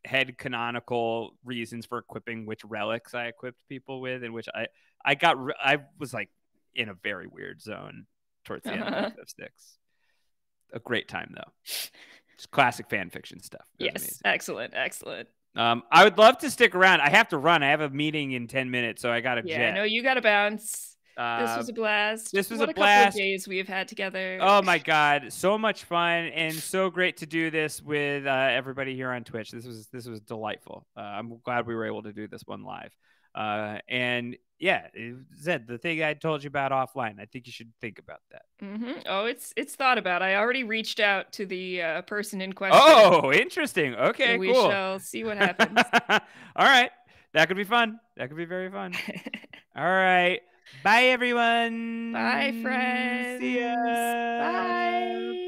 head canonical reasons for equipping which relics I equipped people with, in which I was like in a very weird zone towards the end of FF6. A great time though. Just classic fan fiction stuff. Yes, amazing. Excellent. I would love to stick around. I have to run. I have a meeting in 10 minutes, so I got to jet. Yeah, I know you got to bounce. This was a blast. What a couple of days we have had together. Oh my God, so much fun and so great to do this with everybody here on Twitch. This was delightful. I'm glad we were able to do this one live. And yeah, Zed, the thing I told you about offline, I think you should think about that. Mm-hmm. Oh, it's thought about. I already reached out to the person in question. Oh, interesting. Okay, so we shall see what happens. All right, that could be fun. That could be very fun. All right. Bye, everyone. Bye, friends. See ya. Bye.